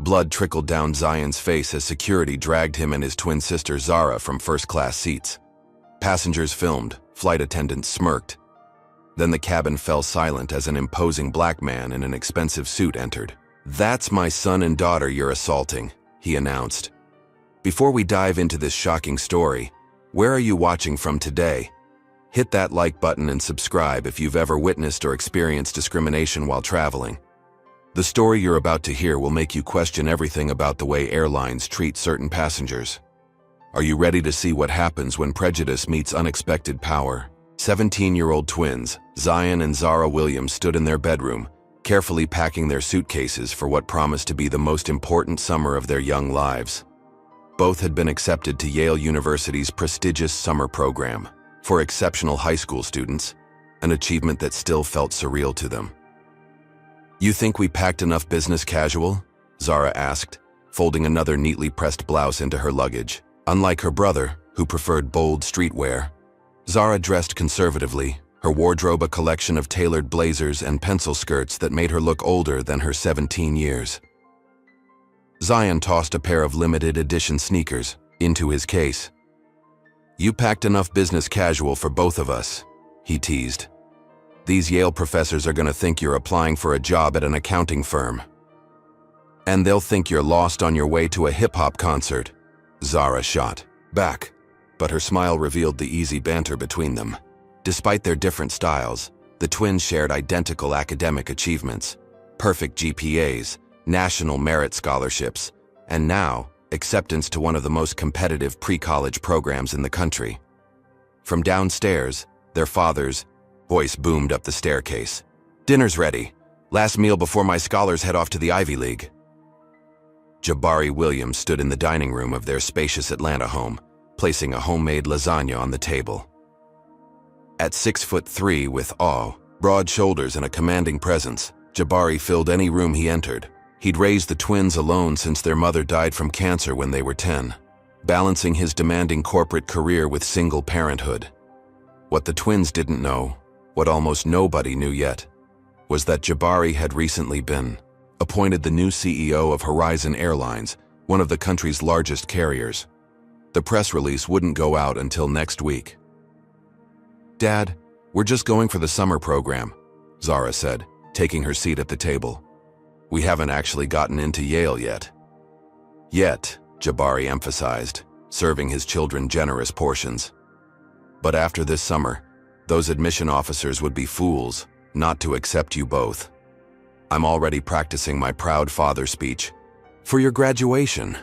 Blood trickled down Zion's face as security dragged him and his twin sister Zara from first-class seats. Passengers filmed, flight attendants smirked. Then the cabin fell silent as an imposing black man in an expensive suit entered. "That's my son and daughter you're assaulting," he announced. "Before we dive into this shocking story, where are you watching from today? Hit that like button and subscribe if you've ever witnessed or experienced discrimination while traveling. The story you're about to hear will make you question everything about the way airlines treat certain passengers. Are you ready to see what happens when prejudice meets unexpected power?" 17-year-old twins, Zion and Zara Williams, stood in their bedroom, carefully packing their suitcases for what promised to be the most important summer of their young lives. Both had been accepted to Yale University's prestigious summer program for exceptional high school students, an achievement that still felt surreal to them. "You think we packed enough business casual?" Zara asked, folding another neatly pressed blouse into her luggage. Unlike her brother, who preferred bold streetwear, Zara dressed conservatively, her wardrobe a collection of tailored blazers and pencil skirts that made her look older than her 17 years. Zion tossed a pair of limited edition sneakers into his case. "You packed enough business casual for both of us," he teased. "These Yale professors are going to think you're applying for a job at an accounting firm. And they'll think you're lost on your way to a hip-hop concert." Zara shot back, but her smile revealed the easy banter between them. Despite their different styles, the twins shared identical academic achievements, perfect GPAs, national merit scholarships, and now, acceptance to one of the most competitive pre-college programs in the country. From downstairs, their father's voice boomed up the staircase. "Dinner's ready. Last meal before my scholars head off to the Ivy League." Jabari Williams stood in the dining room of their spacious Atlanta home, placing a homemade lasagna on the table. At 6'3" with broad shoulders and a commanding presence, Jabari filled any room he entered. He'd raised the twins alone since their mother died from cancer when they were 10, balancing his demanding corporate career with single parenthood. What the twins didn't know, what almost nobody knew yet, was that Jabari had recently been appointed the new CEO of Horizon Airlines, one of the country's largest carriers. The press release wouldn't go out until next week. "Dad, we're just going for the summer program," Zara said, taking her seat at the table. "We haven't actually gotten into Yale yet." "Yet," Jabari emphasized, serving his children generous portions. "But after this summer, those admission officers would be fools not to accept you both. I'm already practicing my proud father speech for your graduation."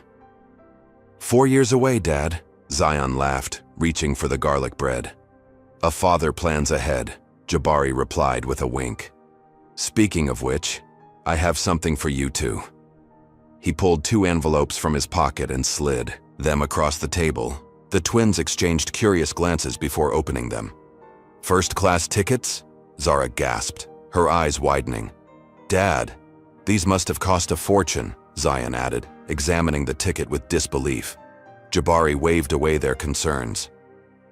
"4 years away, Dad," Zion laughed, reaching for the garlic bread. "A father plans ahead," Jabari replied with a wink. "Speaking of which, I have something for you too." He pulled 2 envelopes from his pocket and slid them across the table. The twins exchanged curious glances before opening them. "First-class tickets?" Zara gasped, her eyes widening. "Dad, these must have cost a fortune," Zion added, examining the ticket with disbelief. Jabari waved away their concerns.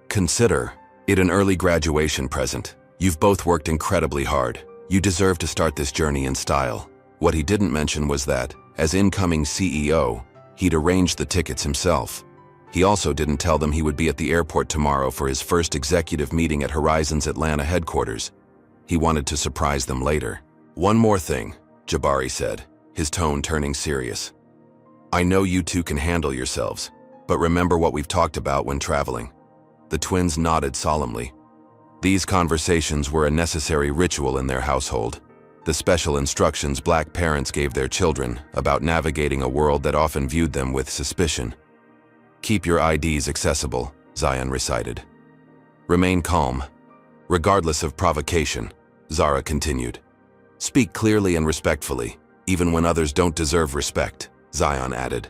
"Consider it an early graduation present. You've both worked incredibly hard. You deserve to start this journey in style." What he didn't mention was that, as incoming CEO, he'd arranged the tickets himself. He also didn't tell them he would be at the airport tomorrow for his first executive meeting at Horizon's Atlanta headquarters. He wanted to surprise them later. "One more thing," Jabari said, his tone turning serious. "I know you two can handle yourselves, but remember what we've talked about when traveling." The twins nodded solemnly. These conversations were a necessary ritual in their household, the special instructions Black parents gave their children about navigating a world that often viewed them with suspicion. "Keep your IDs accessible," Zion recited. "Remain calm, regardless of provocation," Zara continued. "Speak clearly and respectfully, even when others don't deserve respect," Zion added.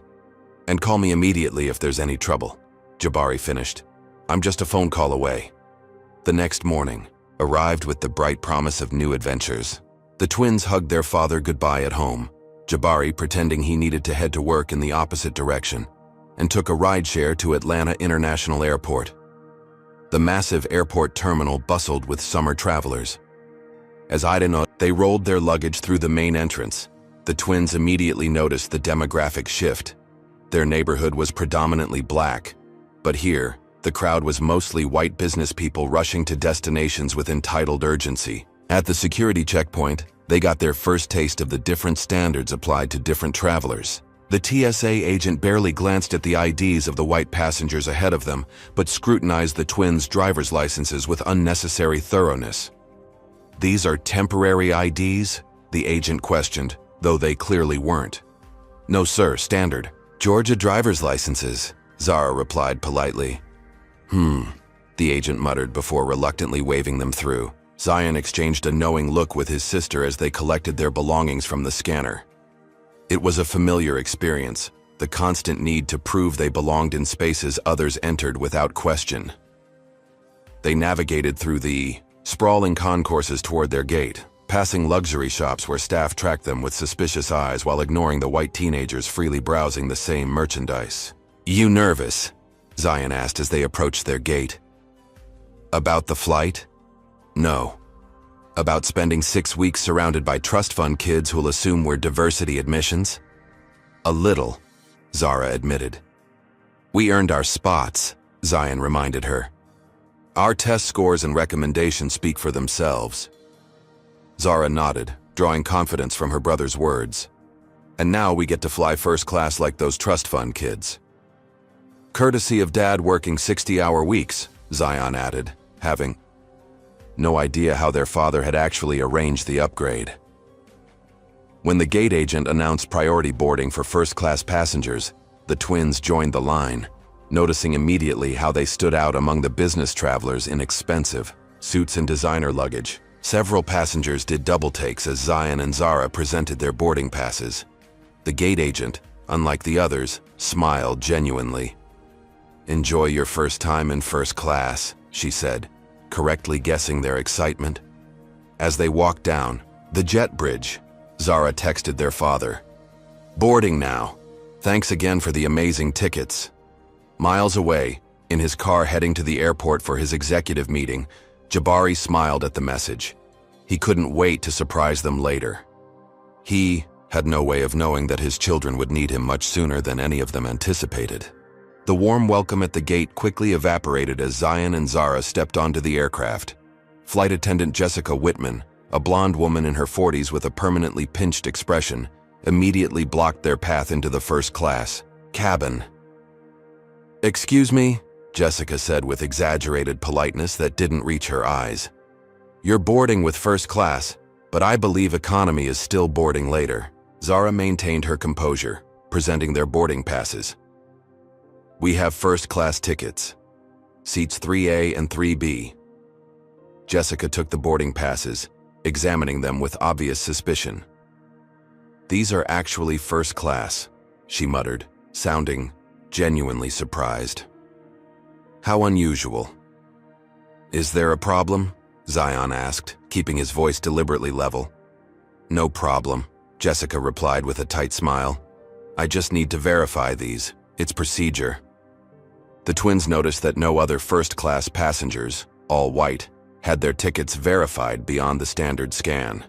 "And call me immediately if there's any trouble," Jabari finished. "I'm just a phone call away." The next morning arrived with the bright promise of new adventures. The twins hugged their father goodbye at home, Jabari pretending he needed to head to work in the opposite direction, and took a rideshare to Atlanta International Airport. The massive airport terminal bustled with summer travelers. As they rolled their luggage through the main entrance, The twins immediately noticed the demographic shift. Their neighborhood was predominantly black, but here, the crowd was mostly white business people rushing to destinations with entitled urgency. At the security checkpoint, they got their first taste of the different standards applied to different travelers. The TSA agent barely glanced at the IDs of the white passengers ahead of them, but scrutinized the twins' driver's licenses with unnecessary thoroughness. "These are temporary IDs?" the agent questioned, though they clearly weren't. "No, sir, standard. Georgia driver's licenses," Zara replied politely. The agent muttered before reluctantly waving them through. Zion exchanged a knowing look with his sister as they collected their belongings from the scanner. It was a familiar experience, the constant need to prove they belonged in spaces others entered without question. They navigated through the sprawling concourses toward their gate, passing luxury shops where staff tracked them with suspicious eyes while ignoring the white teenagers freely browsing the same merchandise. "You nervous?" Zion asked as they approached their gate. "About the flight?" "No." "About spending 6 weeks surrounded by trust fund kids who'll assume we're diversity admissions?" "A little," Zara admitted. "We earned our spots," Zion reminded her. "Our test scores and recommendations speak for themselves." Zara nodded, drawing confidence from her brother's words. "And now we get to fly first class like those trust fund kids." "Courtesy of Dad working 60-hour weeks," Zion added, having no idea how their father had actually arranged the upgrade. When the gate agent announced priority boarding for first-class passengers, the twins joined the line, noticing immediately how they stood out among the business travelers in expensive suits and designer luggage. Several passengers did double takes as Zion and Zara presented their boarding passes. The gate agent, unlike the others, smiled genuinely. "Enjoy your first time in first class," she said, correctly guessing their excitement. As they walked down the jet bridge, Zara texted their father. "Boarding now. Thanks again for the amazing tickets." Miles away, in his car heading to the airport for his executive meeting, Jabari smiled at the message. He couldn't wait to surprise them later. He had no way of knowing that his children would need him much sooner than any of them anticipated. The warm welcome at the gate quickly evaporated as Zion and Zara stepped onto the aircraft. Flight attendant Jessica Whitman, a blonde woman in her 40s with a permanently pinched expression, immediately blocked their path into the first-class cabin. "Excuse me," Jessica said with exaggerated politeness that didn't reach her eyes. "You're boarding with first class, but I believe economy is still boarding later." Zara maintained her composure, presenting their boarding passes. "We have first-class tickets. Seats 3A and 3B. Jessica took the boarding passes, examining them with obvious suspicion. "These are actually first class," she muttered, sounding genuinely surprised. "How unusual." "Is there a problem?" Zion asked, keeping his voice deliberately level. "No problem," Jessica replied with a tight smile. "I just need to verify these. It's procedure." The twins noticed that no other first-class passengers, all white, had their tickets verified beyond the standard scan.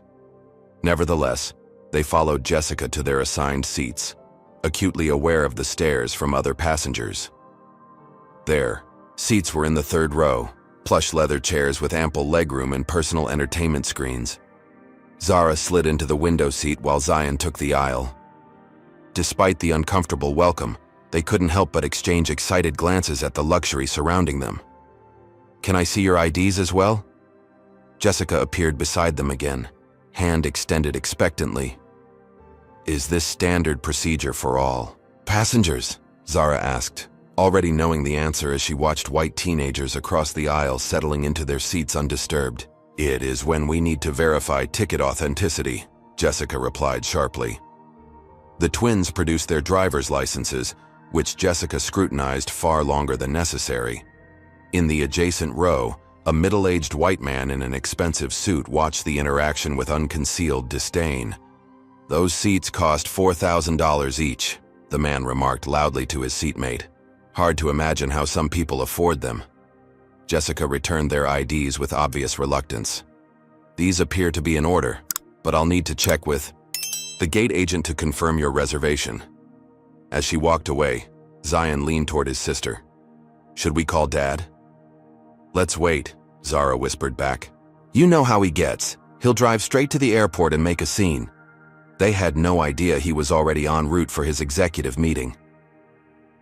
Nevertheless, they followed Jessica to their assigned seats, acutely aware of the stares from other passengers. Their seats were in the third row, plush leather chairs with ample legroom and personal entertainment screens. Zara slid into the window seat while Zion took the aisle. Despite the uncomfortable welcome, they couldn't help but exchange excited glances at the luxury surrounding them. "Can I see your IDs as well?" Jessica appeared beside them again, hand extended expectantly. "Is this standard procedure for all passengers?" Zara asked, already knowing the answer as she watched white teenagers across the aisle settling into their seats undisturbed. "It is when we need to verify ticket authenticity," Jessica replied sharply. The twins produced their driver's licenses, which Jessica scrutinized far longer than necessary. In the adjacent row, a middle-aged white man in an expensive suit watched the interaction with unconcealed disdain. "Those seats cost $4,000 each," the man remarked loudly to his seatmate. "Hard to imagine how some people afford them." Jessica returned their IDs with obvious reluctance. "These appear to be in order, but I'll need to check with..." The gate agent to confirm your reservation." As she walked away, Zion leaned toward his sister. "Should we call Dad?" "Let's wait," Zara whispered back. "You know how he gets. He'll drive straight to the airport and make a scene." They had no idea he was already en route for his executive meeting.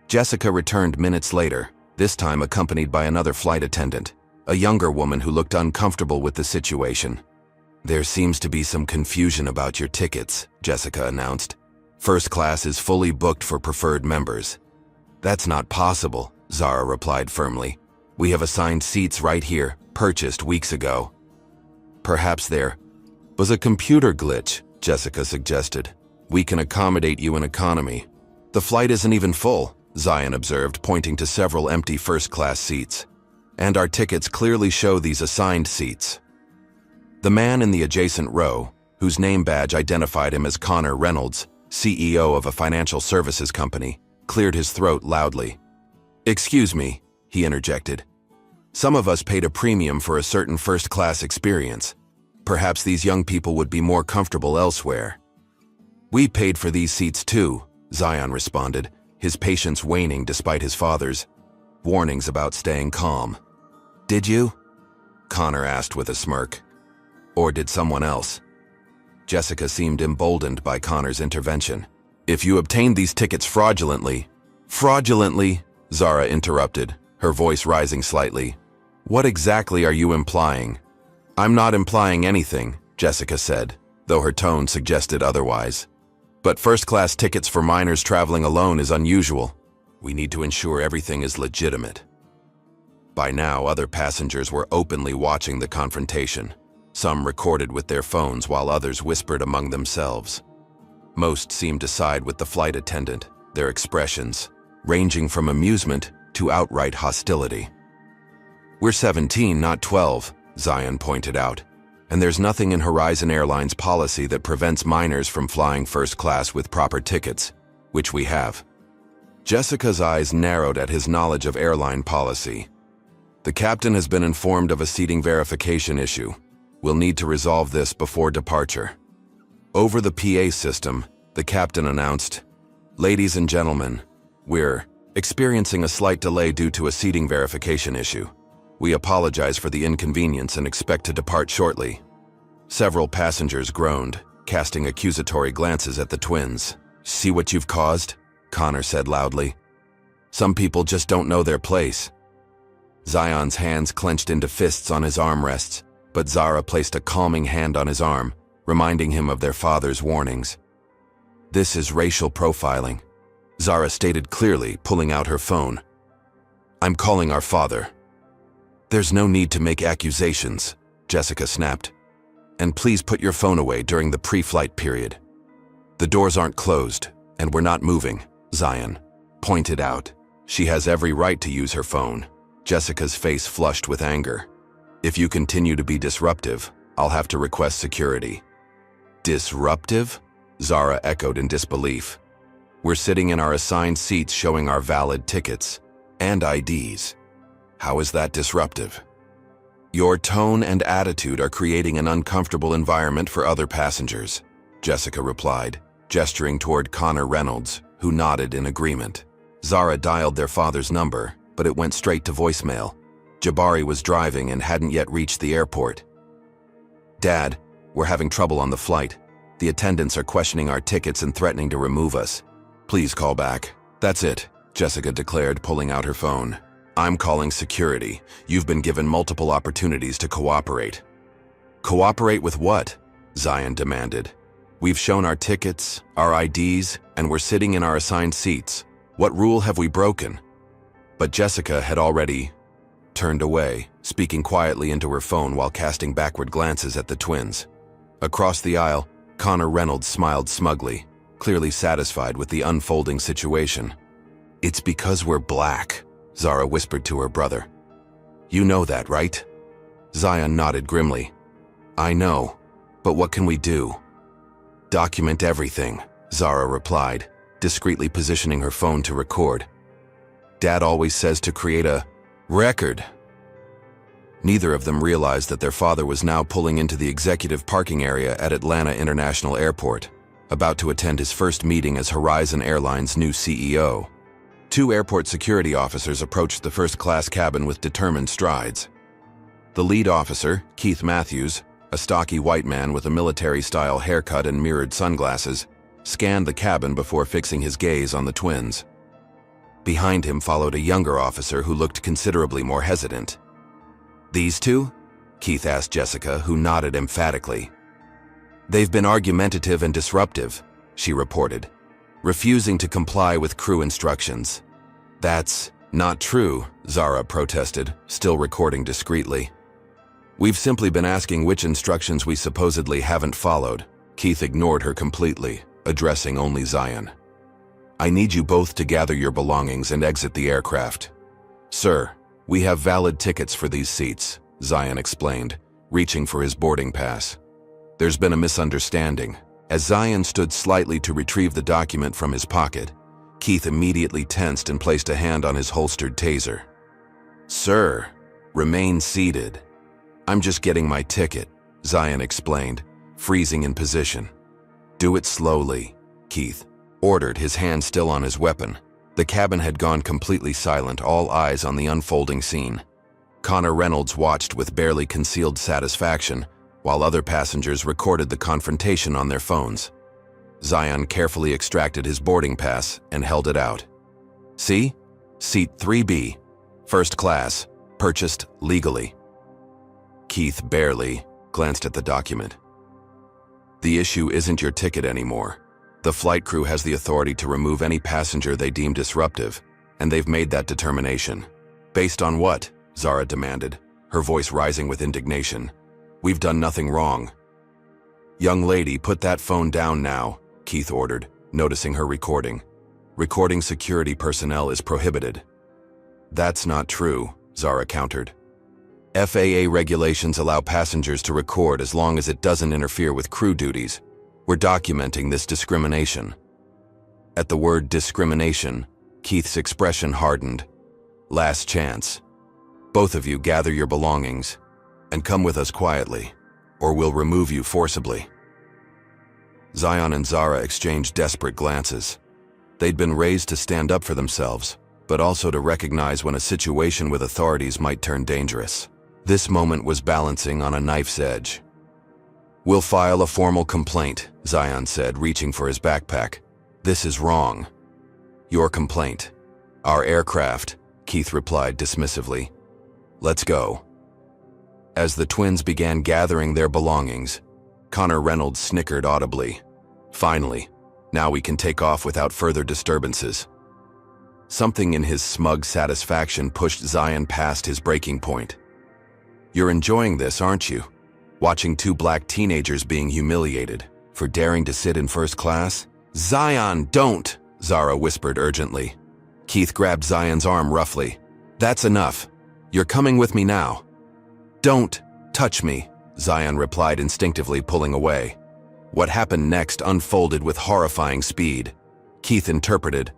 Jessica returned minutes later, this time accompanied by another flight attendant, a younger woman who looked uncomfortable with the situation. "There seems to be some confusion about your tickets," Jessica announced. "First class is fully booked for preferred members." "That's not possible," Zara replied firmly. "We have assigned seats right here, purchased weeks ago." "Perhaps there was a computer glitch," Jessica suggested. "We can accommodate you in economy." "The flight isn't even full," Zion observed, pointing to several empty first-class seats. "And our tickets clearly show these assigned seats." The man in the adjacent row, whose name badge identified him as Connor Reynolds, CEO of a financial services company, cleared his throat loudly. "Excuse me," he interjected. "Some of us paid a premium for a certain first-class experience. Perhaps these young people would be more comfortable elsewhere." "We paid for these seats too," Zion responded, his patience waning despite his father's warnings about staying calm. "Did you?" Connor asked with a smirk. "Or did someone else?" Jessica seemed emboldened by Connor's intervention. "If you obtained these tickets fraudulently—" "Fraudulently?" Zara interrupted, her voice rising slightly. "What exactly are you implying?" "I'm not implying anything," Jessica said, though her tone suggested otherwise. "But first-class tickets for minors traveling alone is unusual. We need to ensure everything is legitimate." By now, other passengers were openly watching the confrontation. Some recorded with their phones while others whispered among themselves. Most seemed to side with the flight attendant, their expressions ranging from amusement to outright hostility. "We're 17, not 12, Zion pointed out, "and there's nothing in Horizon Airlines policy that prevents minors from flying first class with proper tickets, which we have." Jessica's eyes narrowed at his knowledge of airline policy. "The captain has been informed of a seating verification issue. We'll need to resolve this before departure." Over the PA system, the captain announced, "Ladies and gentlemen, we're experiencing a slight delay due to a seating verification issue. We apologize for the inconvenience and expect to depart shortly." Several passengers groaned, casting accusatory glances at the twins. "See what you've caused?" Connor said loudly. "Some people just don't know their place." Zion's hands clenched into fists on his armrests, but Zara placed a calming hand on his arm, reminding him of their father's warnings. "This is racial profiling," Zara stated clearly, pulling out her phone. "I'm calling our father." "There's no need to make accusations," Jessica snapped. "And please put your phone away during the pre-flight period." "The doors aren't closed, and we're not moving," Zion pointed out. "She has every right to use her phone." Jessica's face flushed with anger. "If you continue to be disruptive, I'll have to request security." "Disruptive?" Zara echoed in disbelief. "We're sitting in our assigned seats showing our valid tickets and IDs. How is that disruptive?" "Your tone and attitude are creating an uncomfortable environment for other passengers," Jessica replied, gesturing toward Connor Reynolds, who nodded in agreement. Zara dialed their father's number, but it went straight to voicemail. Jabari was driving and hadn't yet reached the airport. "Dad, we're having trouble on the flight. The attendants are questioning our tickets and threatening to remove us. Please call back." "That's it," Jessica declared, pulling out her phone. "I'm calling security. You've been given multiple opportunities to cooperate." "Cooperate with what?" Zion demanded. "We've shown our tickets, our IDs, and we're sitting in our assigned seats. What rule have we broken?" But Jessica had already turned away, speaking quietly into her phone while casting backward glances at the twins. Across the aisle, Connor Reynolds smiled smugly, clearly satisfied with the unfolding situation. "It's because we're black," Zara whispered to her brother. "You know that, right?" Zion nodded grimly. "I know, but what can we do?" "Document everything," Zara replied, discreetly positioning her phone to record. "Dad always says to create a record." Neither of them realized that their father was now pulling into the executive parking area at Atlanta International Airport. about to attend his first meeting as Horizon Airline's new CEO. Two airport security officers approached the first-class cabin with determined strides. The lead officer, Keith Matthews, a stocky white man with a military-style haircut and mirrored sunglasses, scanned the cabin before fixing his gaze on the twins. Behind him followed a younger officer who looked considerably more hesitant. "These two?" Keith asked Jessica, who nodded emphatically. "They've been argumentative and disruptive," she reported, refusing to comply with crew instructions. "That's not true," Zara protested, still recording discreetly. "We've simply been asking which instructions we supposedly haven't followed." Keith ignored her completely, addressing only Zion. "I need you both to gather your belongings and exit the aircraft." "Sir, we have valid tickets for these seats," Zion explained, reaching for his boarding pass. "There's been a misunderstanding." As Zion stood slightly to retrieve the document from his pocket, Keith immediately tensed and placed a hand on his holstered taser. "Sir, remain seated." "I'm just getting my ticket," Zion explained, freezing in position. "Do it slowly," Keith ordered, his hand still on his weapon. The cabin had gone completely silent, all eyes on the unfolding scene. Connor Reynolds watched with barely concealed satisfaction, while other passengers recorded the confrontation on their phones. Zion carefully extracted his boarding pass and held it out. "See? Seat 3B, first class, purchased legally." Keith barely glanced at the document. "The issue isn't your ticket anymore. The flight crew has the authority to remove any passenger they deem disruptive, and they've made that determination." "Based on what?" Zara demanded, her voice rising with indignation. "We've done nothing wrong." "Young lady, put that phone down now," Keith ordered, noticing her recording. "Recording security personnel is prohibited." "That's not true," Zara countered. "FAA regulations allow passengers to record as long as it doesn't interfere with crew duties. We're documenting this discrimination." At the word discrimination, Keith's expression hardened. "Last chance. Both of you gather your belongings and come with us quietly, or we'll remove you forcibly." Zion and Zara exchanged desperate glances. They'd been raised to stand up for themselves, but also to recognize when a situation with authorities might turn dangerous. This moment was balancing on a knife's edge. "We'll file a formal complaint," Zion said, reaching for his backpack. "This is wrong." "Your complaint. Our aircraft," Keith replied dismissively. "Let's go." As the twins began gathering their belongings, Connor Reynolds snickered audibly. "Finally, now we can take off without further disturbances." Something in his smug satisfaction pushed Zion past his breaking point. "You're enjoying this, aren't you? Watching two black teenagers being humiliated for daring to sit in first class?" "Zion, don't!" Zara whispered urgently. Keith grabbed Zion's arm roughly. "That's enough. You're coming with me now." "Don't touch me," Zion replied instinctively, pulling away. What happened next unfolded with horrifying speed. Keith interpreted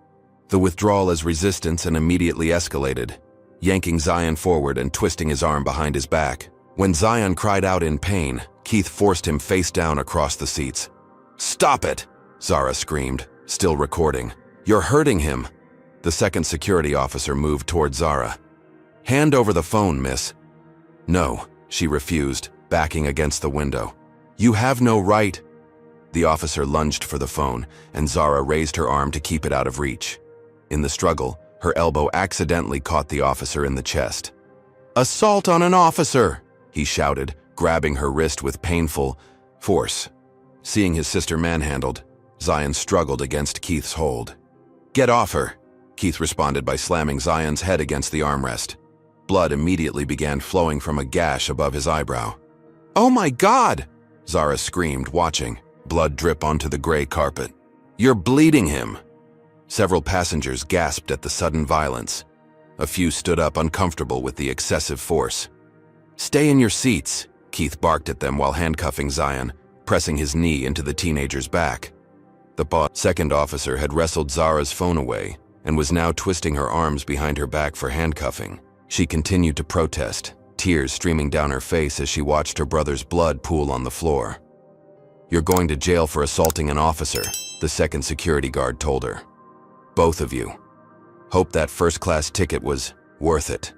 the withdrawal as resistance and immediately escalated, yanking Zion forward and twisting his arm behind his back. When Zion cried out in pain, Keith forced him face down across the seats. "Stop it!" Zara screamed, still recording. "You're hurting him." The second security officer moved toward Zara. "Hand over the phone, miss." "No," she refused, backing against the window. "You have no right." The officer lunged for the phone, and Zara raised her arm to keep it out of reach. In the struggle, her elbow accidentally caught the officer in the chest. "Assault on an officer!" he shouted, grabbing her wrist with painful force. Seeing his sister manhandled, Zion struggled against Keith's hold. "Get off her!" Keith responded by slamming Zion's head against the armrest. Blood immediately began flowing from a gash above his eyebrow. "Oh my God!" Zara screamed, watching blood drip onto the gray carpet. "You're bleeding him!" Several passengers gasped at the sudden violence. A few stood up, uncomfortable with the excessive force. "Stay in your seats," Keith barked at them while handcuffing Zion, pressing his knee into the teenager's back. The second officer had wrestled Zara's phone away and was now twisting her arms behind her back for handcuffing. She continued to protest, tears streaming down her face as she watched her brother's blood pool on the floor. You're going to jail for assaulting an officer, the second security guard told her. Both of you. Hope that first-class ticket was worth it.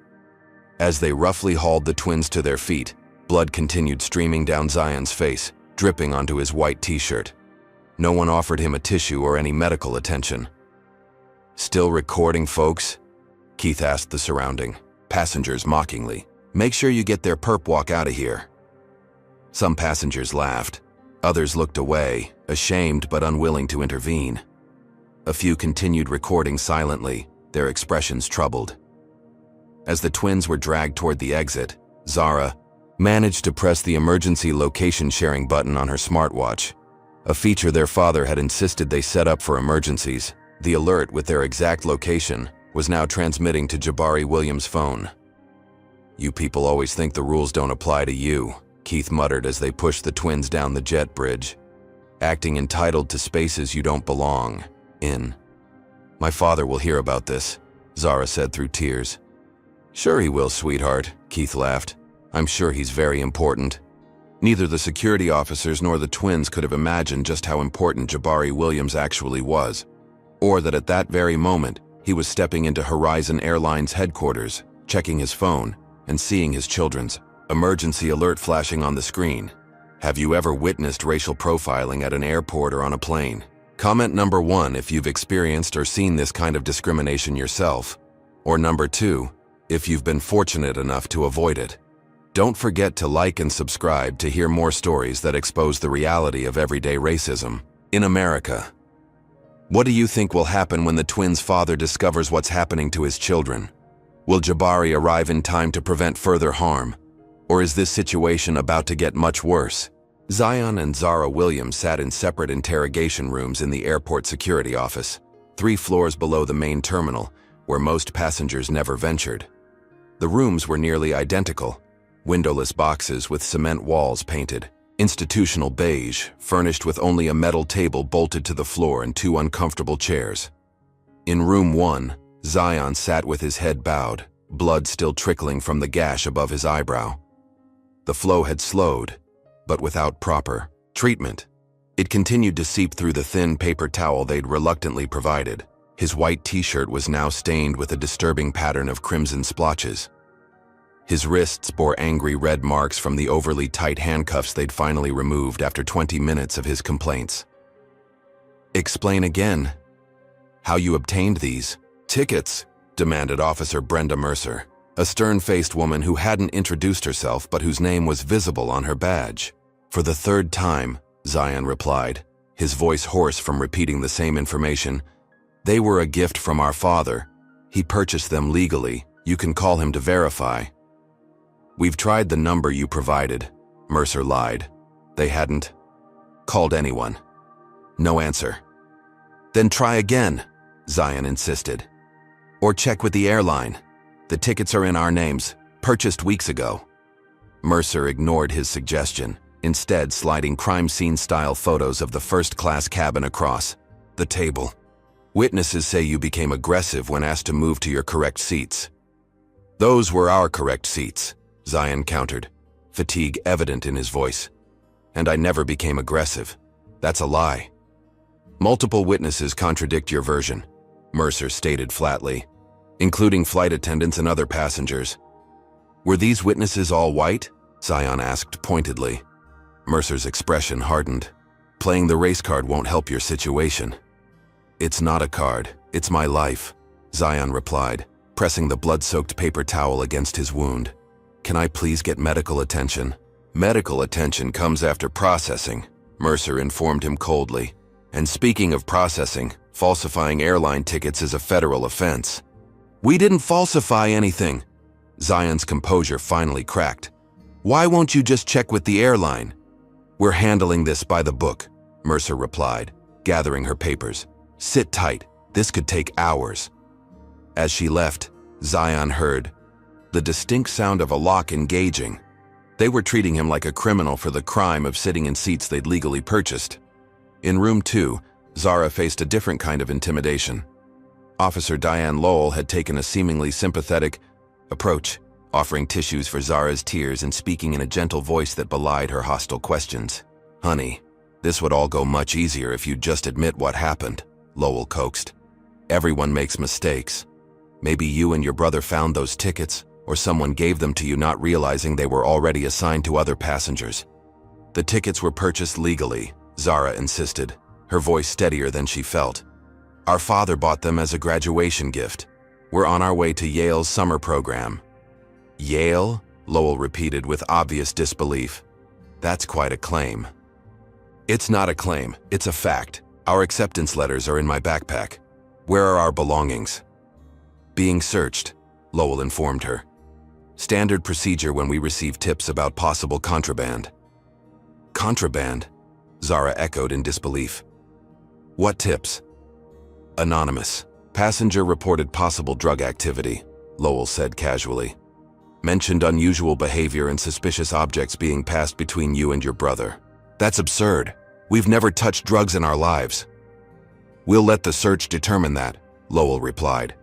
As they roughly hauled the twins to their feet, blood continued streaming down Zion's face, dripping onto his white t-shirt. No one offered him a tissue or any medical attention. "Still recording, folks?" Keith asked the surrounding passengers mockingly. "Make sure you get their perp walk out of here." Some passengers laughed. Others looked away, ashamed but unwilling to intervene. A few continued recording silently, their expressions troubled. As the twins were dragged toward the exit, Zara managed to press the emergency location sharing button on her smartwatch, a feature their father had insisted they set up for emergencies. The alert with their exact location was now transmitting to Jabari Williams' phone. "You people always think the rules don't apply to you," Keith muttered as they pushed the twins down the jet bridge. "Acting entitled to spaces you don't belong in." "My father will hear about this," Zara said through tears. "Sure he will, sweetheart," Keith laughed. "I'm sure he's very important." Neither the security officers nor the twins could have imagined just how important Jabari Williams actually was, or that at that very moment, he was stepping into Horizon Airline's headquarters, checking his phone, and seeing his children's emergency alert flashing on the screen. Have you ever witnessed racial profiling at an airport or on a plane? Comment number 1 if you've experienced or seen this kind of discrimination yourself, or number 2 if you've been fortunate enough to avoid it. Don't forget to like and subscribe to hear more stories that expose the reality of everyday racism in America. What do you think will happen when the twins' father discovers what's happening to his children? Will Jabari arrive in time to prevent further harm? Or is this situation about to get much worse? Zion and Zara Williams sat in separate interrogation rooms in the airport security office, 3 floors below the main terminal, where most passengers never ventured. The rooms were nearly identical, windowless boxes with cement walls painted, institutional beige, furnished with only a metal table bolted to the floor and 2 uncomfortable chairs. In room 1, Zion sat with his head bowed, blood still trickling from the gash above his eyebrow. The flow had slowed, but without proper treatment. It continued to seep through the thin paper towel they'd reluctantly provided. His white t-shirt was now stained with a disturbing pattern of crimson splotches. His wrists bore angry red marks from the overly tight handcuffs they'd finally removed after 20 minutes of his complaints. "Explain again. How you obtained these tickets?" demanded Officer Brenda Mercer, a stern-faced woman who hadn't introduced herself but whose name was visible on her badge. "For the 3rd time," Zion replied, his voice hoarse from repeating the same information. "They were a gift from our father. He purchased them legally. You can call him to verify." "We've tried the number you provided," Mercer lied. "They hadn't called anyone." No answer. "Then try again," Zion insisted. "Or check with the airline. The tickets are in our names, purchased weeks ago." Mercer ignored his suggestion, instead sliding crime scene-style photos of the first-class cabin across the table. "Witnesses say you became aggressive when asked to move to your correct seats." "Those were our correct seats," Zion countered, fatigue evident in his voice. "And I never became aggressive. That's a lie." "Multiple witnesses contradict your version," Mercer stated flatly, "including flight attendants and other passengers." "Were these witnesses all white?" Zion asked pointedly. Mercer's expression hardened. "Playing the race card won't help your situation." "It's not a card, it's my life," Zion replied, pressing the blood-soaked paper towel against his wound. "Can I please get medical attention?" "Medical attention comes after processing," Mercer informed him coldly. "And speaking of processing, falsifying airline tickets is a federal offense." "We didn't falsify anything." Zion's composure finally cracked. "Why won't you just check with the airline?" "We're handling this by the book," Mercer replied, gathering her papers. "Sit tight, this could take hours." As she left, Zion heard the distinct sound of a lock engaging. They were treating him like a criminal for the crime of sitting in seats they'd legally purchased. In room 2, Zara faced a different kind of intimidation. Officer Diane Lowell had taken a seemingly sympathetic approach, offering tissues for Zara's tears and speaking in a gentle voice that belied her hostile questions. "Honey, This would all go much easier if you'd just admit what happened, Lowell coaxed. Everyone makes mistakes. Maybe you and your brother found those tickets, or someone gave them to you not realizing they were already assigned to other passengers. The tickets were purchased legally, Zara insisted, her voice steadier than she felt. Our father bought them as a graduation gift. We're on our way to Yale's summer program. Yale? Lowell repeated with obvious disbelief. That's quite a claim. It's not a claim, it's a fact. Our acceptance letters are in my backpack. Where are our belongings? Being searched, Lowell informed her. Standard procedure when we receive tips about possible contraband. Contraband? Zara echoed in disbelief. What tips? Anonymous. Passenger reported possible drug activity, Lowell said casually. Mentioned unusual behavior and suspicious objects being passed between you and your brother. That's absurd. We've never touched drugs in our lives. We'll let the search determine that, Lowell replied.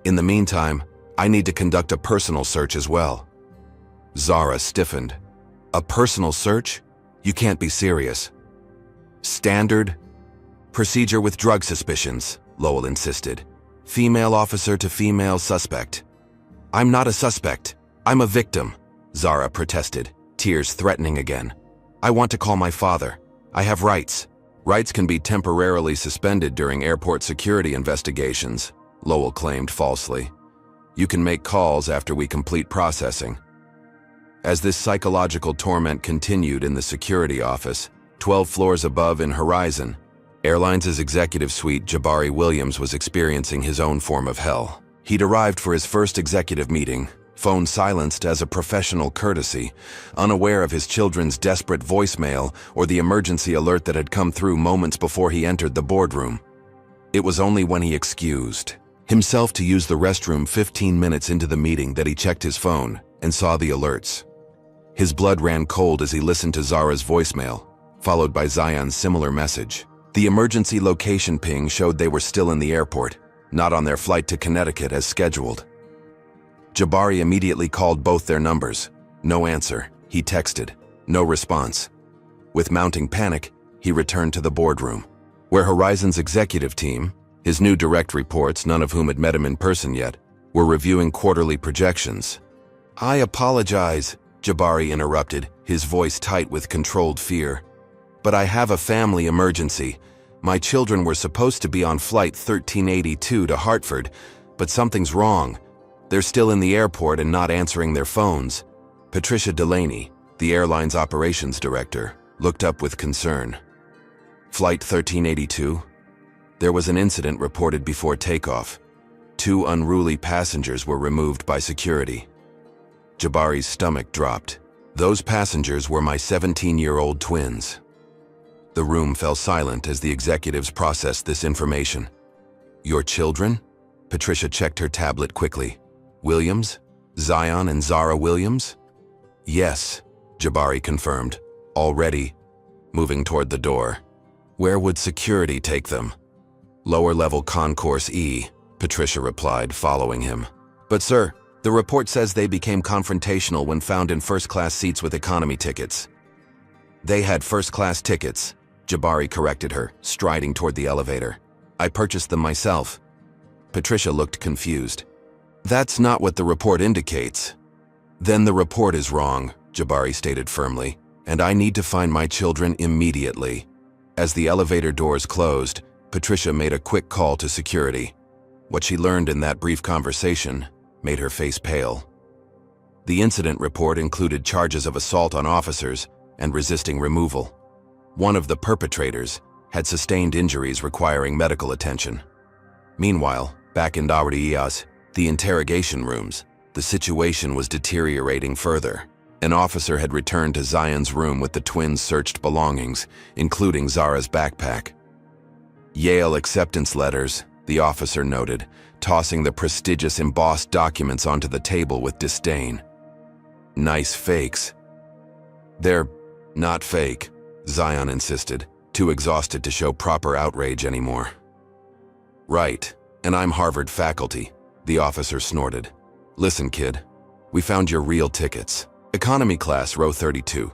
In the meantime, I need to conduct a personal search as well. Zara stiffened. A personal search? You can't be serious. Standard procedure with drug suspicions, Lowell insisted. Female officer to female suspect. I'm not a suspect. I'm a victim, Zara protested, tears threatening again. I want to call my father. I have rights. Rights can be temporarily suspended during airport security investigations, Lowell claimed falsely. You can make calls after we complete processing. As this psychological torment continued in the security office, 12 floors above in Horizon, Airline's executive suite, Jabari Williams was experiencing his own form of hell. He'd arrived for his first executive meeting, phone silenced as a professional courtesy, unaware of his children's desperate voicemail or the emergency alert that had come through moments before he entered the boardroom. It was only when he excused himself to use the restroom 15 minutes into the meeting that he checked his phone and saw the alerts. His blood ran cold as he listened to Zara's voicemail, followed by Zion's similar message. The emergency location ping showed they were still in the airport, not on their flight to Connecticut as scheduled. Jabari immediately called both their numbers. No answer. He texted. No response. With mounting panic, he returned to the boardroom, where Horizon's executive team, his new direct reports, none of whom had met him in person yet, were reviewing quarterly projections. I apologize, Jabari interrupted, his voice tight with controlled fear. But I have a family emergency. My children were supposed to be on flight 1382 to Hartford, but something's wrong. They're still in the airport and not answering their phones. Patricia Delaney, the airline's operations director, looked up with concern. Flight 1382? There was an incident reported before takeoff. 2 unruly passengers were removed by security. Jabari's stomach dropped. Those passengers were my 17-year-old twins. The room fell silent as the executives processed this information. Your children? Patricia checked her tablet quickly. Williams? Zion and Zara Williams? Yes, Jabari confirmed, already moving toward the door. Where would security take them? Lower level concourse E, Patricia replied, following him. But sir, the report says they became confrontational when found in first-class seats with economy tickets. They had first-class tickets, Jabari corrected her, striding toward the elevator. I purchased them myself. Patricia looked confused. That's not what the report indicates. Then the report is wrong, Jabari stated firmly, and I need to find my children immediately. As the elevator doors closed, Patricia made a quick call to security. What she learned in that brief conversation made her face pale. The incident report included charges of assault on officers and resisting removal. One of the perpetrators had sustained injuries requiring medical attention. Meanwhile, back in Daurias, the interrogation rooms, the situation was deteriorating further. An officer had returned to Zion's room with the twins' searched belongings, including Zara's backpack. Yale acceptance letters, the officer noted, tossing the prestigious embossed documents onto the table with disdain. Nice fakes. They're not fake, Zion insisted, too exhausted to show proper outrage anymore. Right, and I'm Harvard faculty, the officer snorted. Listen, kid, we found your real tickets. Economy class, row 32.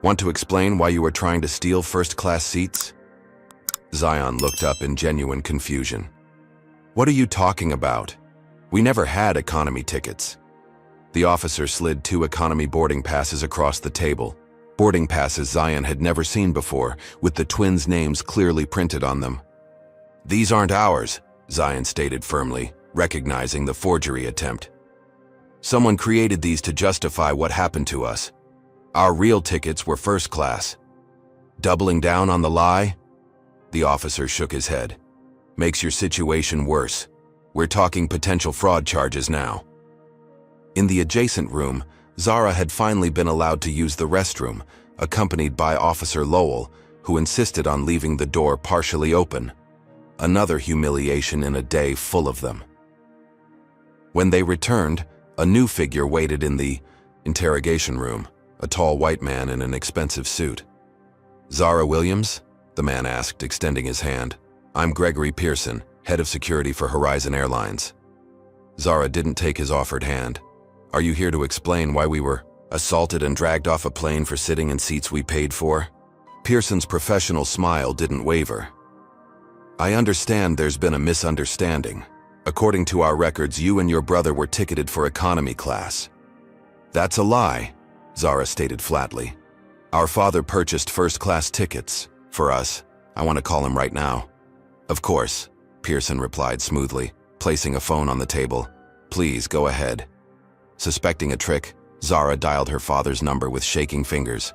Want to explain why you were trying to steal first-class seats? Zion looked up in genuine confusion. What are you talking about? We never had economy tickets. The officer slid 2 economy boarding passes across the table. Boarding passes Zion had never seen before, with the twins' names clearly printed on them. These aren't ours, Zion stated firmly, recognizing the forgery attempt. Someone created these to justify what happened to us. Our real tickets were first class. Doubling down on the lie? The officer shook his head. Makes your situation worse. We're talking potential fraud charges now. In the adjacent room, Zara had finally been allowed to use the restroom, accompanied by Officer Lowell, who insisted on leaving the door partially open. Another humiliation in a day full of them. When they returned, a new figure waited in the interrogation room, a tall white man in an expensive suit. Zara Williams? The man asked, extending his hand. I'm Gregory Pearson, head of security for Horizon Airlines. Zara didn't take his offered hand. Are you here to explain why we were assaulted and dragged off a plane for sitting in seats we paid for? Pearson's professional smile didn't waver. I understand there's been a misunderstanding. According to our records, you and your brother were ticketed for economy class. That's a lie, Zara stated flatly. Our father purchased first-class tickets. For us. I want to call him right now. Of course, Pearson replied smoothly, placing a phone on the table. Please, go ahead. Suspecting a trick, Zara dialed her father's number with shaking fingers.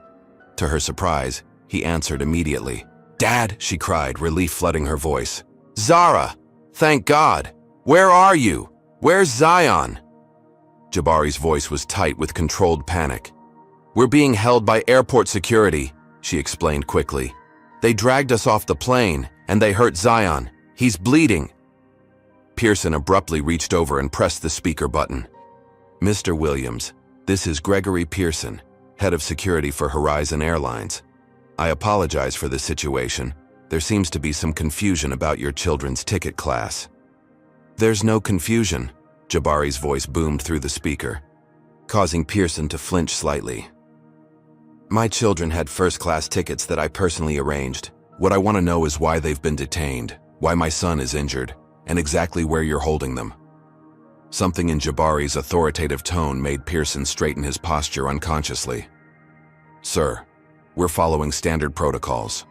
To her surprise, he answered immediately. Dad, she cried, relief flooding her voice. Zara! Thank God! Where are you? Where's Zion? Jabari's voice was tight with controlled panic. We're being held by airport security, she explained quickly. They dragged us off the plane, and they hurt Zion. He's bleeding. Pearson abruptly reached over and pressed the speaker button. Mr. Williams, this is Gregory Pearson, head of security for Horizon Airlines. I apologize for the situation. There seems to be some confusion about your children's ticket class. There's no confusion, Jabari's voice boomed through the speaker, causing Pearson to flinch slightly. My children had first-class tickets that I personally arranged. What I want to know is why they've been detained, why my son is injured, and exactly where you're holding them. Something in Jabari's authoritative tone made Pearson straighten his posture unconsciously. Sir, we're following standard protocols.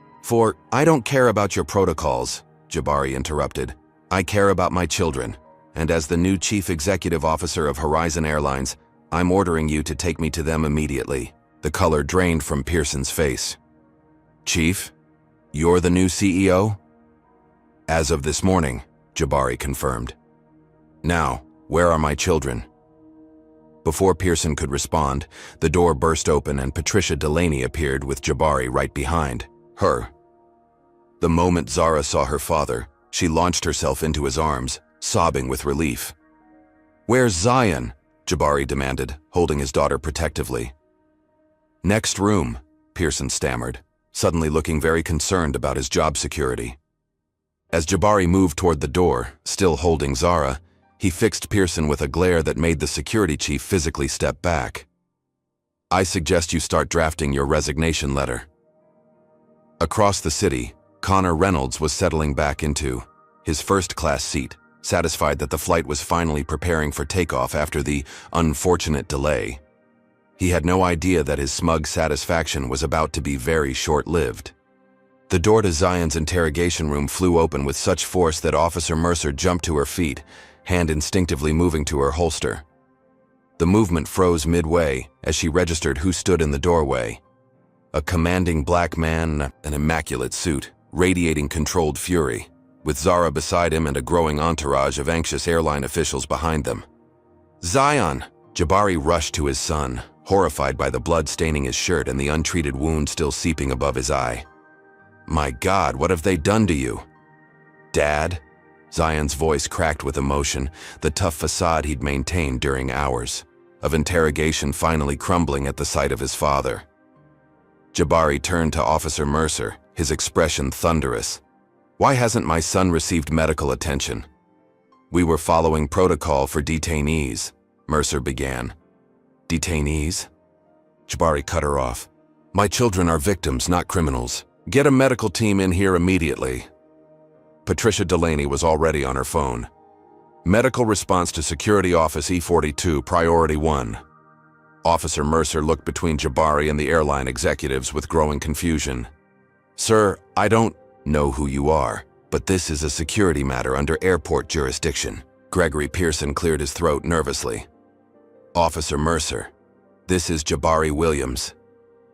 I don't care about your protocols, Jabari interrupted. I care about my children, and as the new chief executive officer of Horizon Airlines, I'm ordering you to take me to them immediately. The color drained from Pearson's face. Chief, you're the new CEO? As of this morning, Jabari confirmed. Now, where are my children? Before Pearson could respond, the door burst open and Patricia Delaney appeared with Jabari right behind her. The moment Zara saw her father, she launched herself into his arms, sobbing with relief. Where's Zion? Jabari demanded, holding his daughter protectively. Next room, Pearson stammered, suddenly looking very concerned about his job security. As Jabari moved toward the door, still holding Zara, he fixed Pearson with a glare that made the security chief physically step back. I suggest you start drafting your resignation letter. Across the city, Connor Reynolds was settling back into his first-class seat, satisfied that the flight was finally preparing for takeoff after the unfortunate delay. He had no idea that his smug satisfaction was about to be very short-lived. The door to Zion's interrogation room flew open with such force that Officer Mercer jumped to her feet, hand instinctively moving to her holster. The movement froze midway as she registered who stood in the doorway. A commanding black man in an immaculate suit, radiating controlled fury, with Zara beside him and a growing entourage of anxious airline officials behind them. Zion! Jabari rushed to his son, horrified by the blood staining his shirt and the untreated wound still seeping above his eye. My God, what have they done to you? Dad? Zion's voice cracked with emotion, the tough facade he'd maintained during hours of interrogation finally crumbling at the sight of his father. Jabari turned to Officer Mercer, his expression thunderous. Why hasn't my son received medical attention? We were following protocol for detainees, Mercer began. Detainees? Jabari cut her off. My children are victims, not criminals. Get a medical team in here immediately. Patricia Delaney was already on her phone. Medical response to Security Office E42, Priority 1. Officer Mercer looked between Jabari and the airline executives with growing confusion. Sir, I don't know who you are, but this is a security matter under airport jurisdiction. Gregory Pearson cleared his throat nervously. Officer Mercer, this is Jabari Williams,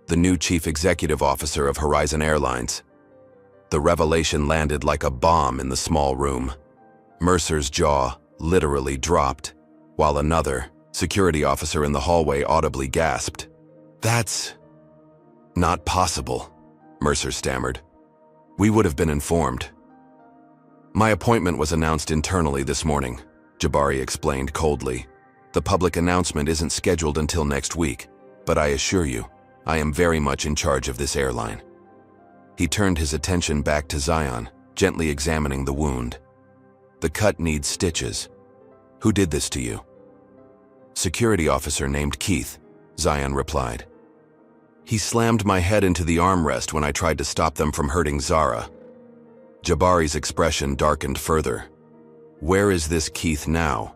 the new chief executive officer of Horizon Airlines. The revelation landed like a bomb in the small room. Mercer's jaw literally dropped, while another security officer in the hallway audibly gasped. That's not possible, Mercer stammered. We would have been informed. My appointment was announced internally this morning, Jabari explained coldly. The public announcement isn't scheduled until next week, but I assure you, I am very much in charge of this airline. He turned his attention back to Zion, gently examining the wound. The cut needs stitches. Who did this to you? Security officer named Keith, Zion replied. He slammed my head into the armrest when I tried to stop them from hurting Zara. Jabari's expression darkened further. Where is this Keith now?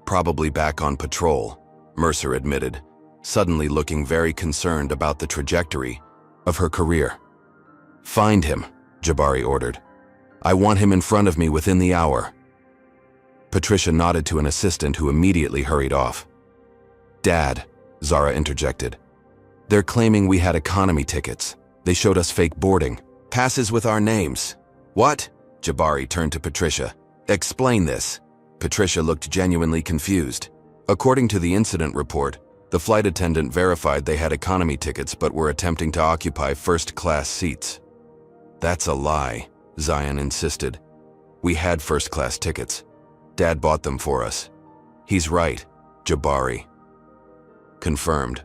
Probably back on patrol, Mercer admitted, suddenly looking very concerned about the trajectory of her career. Find him, Jabari ordered. I want him in front of me within the hour. Patricia nodded to an assistant who immediately hurried off. Dad, Zara interjected. They're claiming we had economy tickets. They showed us fake boarding. Passes with our names. What? Jabari turned to Patricia. Explain this. Patricia looked genuinely confused. According to the incident report, the flight attendant verified they had economy tickets but were attempting to occupy first-class seats. That's a lie, Zion insisted. We had first-class tickets. Dad bought them for us. He's right, Jabari. Confirmed.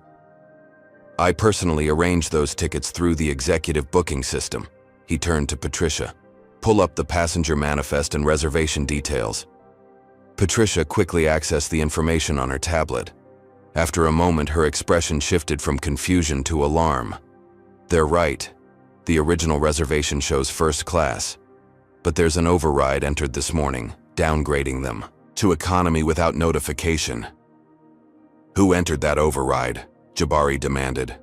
I personally arranged those tickets through the executive booking system. He turned to Patricia. Pull up the passenger manifest and reservation details. Patricia quickly accessed the information on her tablet. After a moment, her expression shifted from confusion to alarm. They're right. The original reservation shows first class. But there's an override entered this morning, downgrading them to economy without notification. Who entered that override? Jabari demanded.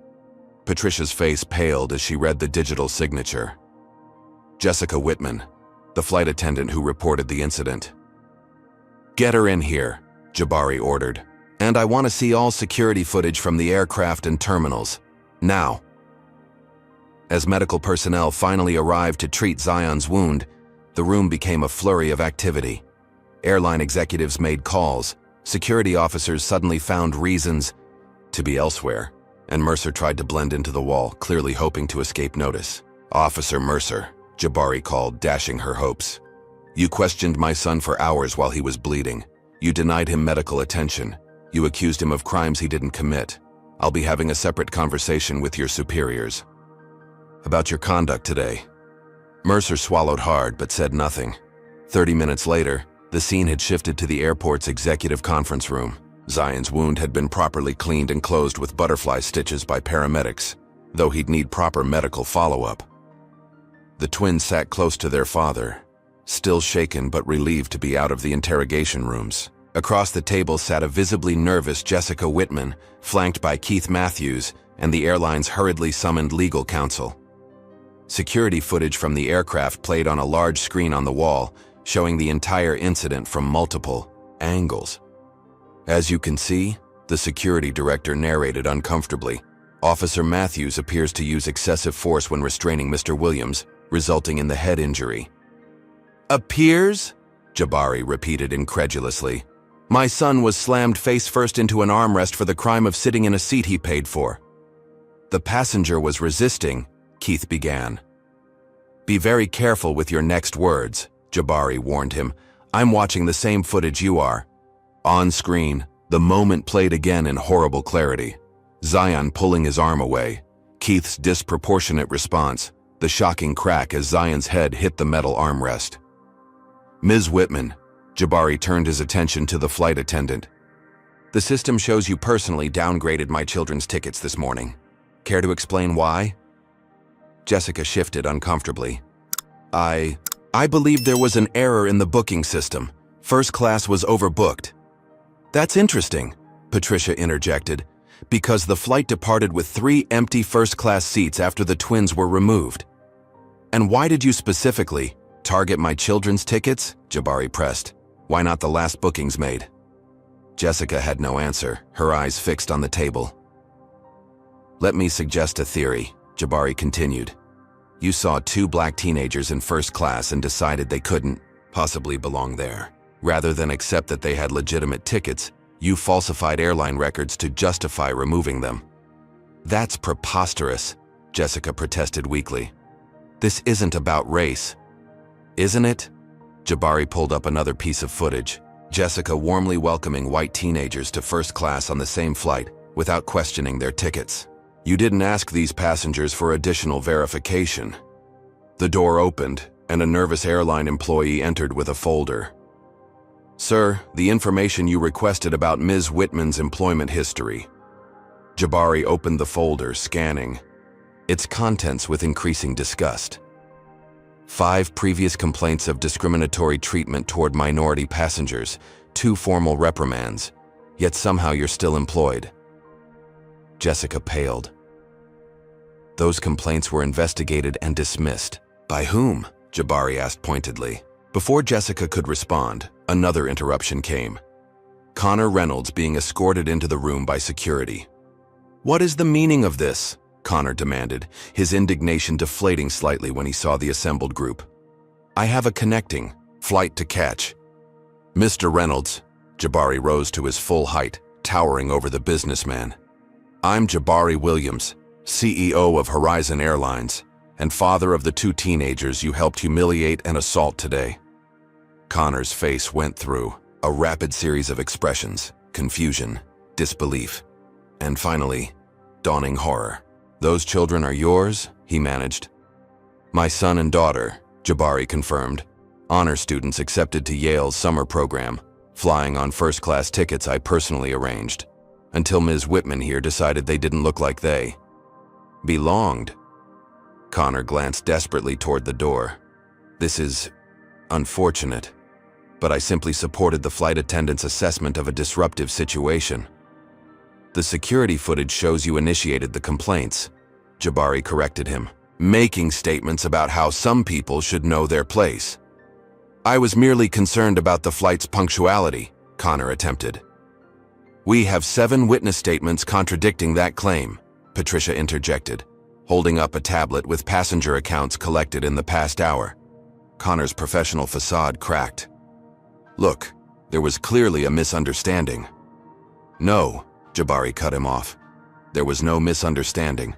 Patricia's face paled as she read the digital signature. Jessica Whitman, the flight attendant who reported the incident. Get her in here, Jabari ordered. And I want to see all security footage from the aircraft and terminals. Now. As medical personnel finally arrived to treat Zion's wound, the room became a flurry of activity. Airline executives made calls. Security officers suddenly found reasons to be elsewhere, and Mercer tried to blend into the wall, clearly hoping to escape notice. Officer Mercer, Jabari called, dashing her hopes. You questioned my son for hours while he was bleeding. You denied him medical attention. You accused him of crimes he didn't commit. I'll be having a separate conversation with your superiors about your conduct today. Mercer swallowed hard but said nothing. 30 minutes later, the scene had shifted to the airport's executive conference room. Zion's wound had been properly cleaned and closed with butterfly stitches by paramedics, though he'd need proper medical follow-up. The twins sat close to their father, still shaken but relieved to be out of the interrogation rooms. Across the table sat a visibly nervous Jessica Whitman, flanked by Keith Matthews and the airline's hurriedly summoned legal counsel. Security footage from the aircraft played on a large screen on the wall, showing the entire incident from multiple angles. As you can see, the security director narrated uncomfortably. Officer Matthews appears to use excessive force when restraining Mr. Williams, resulting in the head injury. Appears? Jabari repeated incredulously. My son was slammed face first into an armrest for the crime of sitting in a seat he paid for. The passenger was resisting, Keith began. Be very careful with your next words, Jabari warned him. I'm watching the same footage you are. On screen, the moment played again in horrible clarity. Zion pulling his arm away. Keith's disproportionate response, the shocking crack as Zion's head hit the metal armrest. Ms. Whitman, Jabari turned his attention to the flight attendant. The system shows you personally downgraded my children's tickets this morning. Care to explain why? Jessica shifted uncomfortably. I believe there was an error in the booking system. First class was overbooked. That's interesting, Patricia interjected, because the flight departed with 3 empty first-class seats after the twins were removed. And why did you specifically target my children's tickets? Jabari pressed. Why not the last bookings made? Jessica had no answer, her eyes fixed on the table. Let me suggest a theory, Jabari continued. You saw 2 black teenagers in first class and decided they couldn't possibly belong there. Rather than accept that they had legitimate tickets, you falsified airline records to justify removing them. That's preposterous, Jessica protested weakly. This isn't about race. Isn't it? Jabari pulled up another piece of footage. Jessica warmly welcoming white teenagers to first class on the same flight without questioning their tickets. You didn't ask these passengers for additional verification. The door opened, and a nervous airline employee entered with a folder. Sir, the information you requested about Ms. Whitman's employment history. Jabari opened the folder, scanning its contents with increasing disgust. 5 previous complaints of discriminatory treatment toward minority passengers, 2 formal reprimands, yet somehow you're still employed. Jessica paled. Those complaints were investigated and dismissed. By whom? Jabari asked pointedly. Before Jessica could respond, another interruption came. Connor Reynolds being escorted into the room by security. What is the meaning of this? Connor demanded, his indignation deflating slightly when he saw the assembled group. I have a connecting flight to catch. Mr. Reynolds, Jabari rose to his full height, towering over the businessman. I'm Jabari Williams, CEO of Horizon Airlines, and father of the 2 teenagers you helped humiliate and assault today. Connor's face went through a rapid series of expressions: confusion, disbelief, and finally, dawning horror. Those children are yours? He managed. My son and daughter, Jabari confirmed. Honor students accepted to Yale's summer program, flying on first-class tickets I personally arranged, until Ms. Whitman here decided they didn't look like they belonged. Connor glanced desperately toward the door. This is unfortunate, but I simply supported the flight attendant's assessment of a disruptive situation. The security footage shows you initiated the complaints, Jabari corrected him, making statements about how some people should know their place. I was merely concerned about the flight's punctuality, Connor attempted. We have 7 witness statements contradicting that claim, Patricia interjected, holding up a tablet with passenger accounts collected in the past hour. Connor's professional facade cracked. Look, there was clearly a misunderstanding. No, Jabari cut him off. There was no misunderstanding.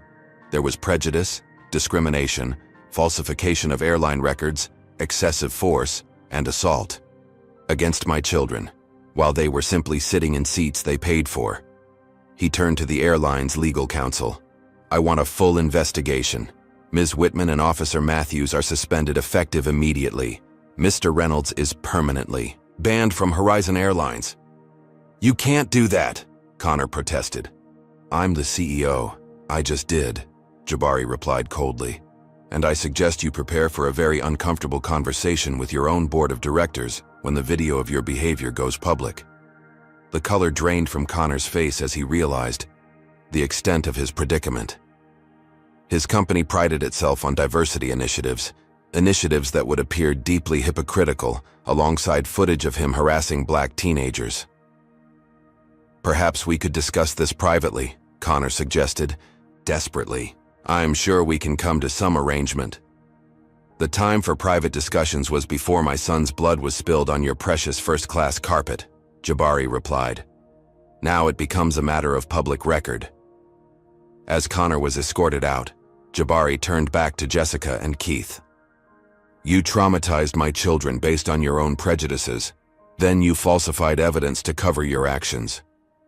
There was prejudice, discrimination, falsification of airline records, excessive force, and assault against my children, while they were simply sitting in seats they paid for. He turned to the airline's legal counsel. I want a full investigation. Ms. Whitman and Officer Matthews are suspended effective immediately. Mr. Reynolds is permanently banned from Horizon Airlines. You can't do that, Connor protested. I'm the CEO. I just did, Jabari replied coldly. And I suggest you prepare for a very uncomfortable conversation with your own board of directors when the video of your behavior goes public. The color drained from Connor's face as he realized the extent of his predicament. His company prided itself on diversity initiatives that would appear deeply hypocritical alongside footage of him harassing black teenagers. Perhaps we could discuss this privately, Connor suggested, desperately. I'm sure we can come to some arrangement. The time for private discussions was before my son's blood was spilled on your precious first-class carpet, Jabari replied. Now it becomes a matter of public record. As Connor was escorted out, Jabari turned back to Jessica and Keith. You traumatized my children based on your own prejudices. Then you falsified evidence to cover your actions.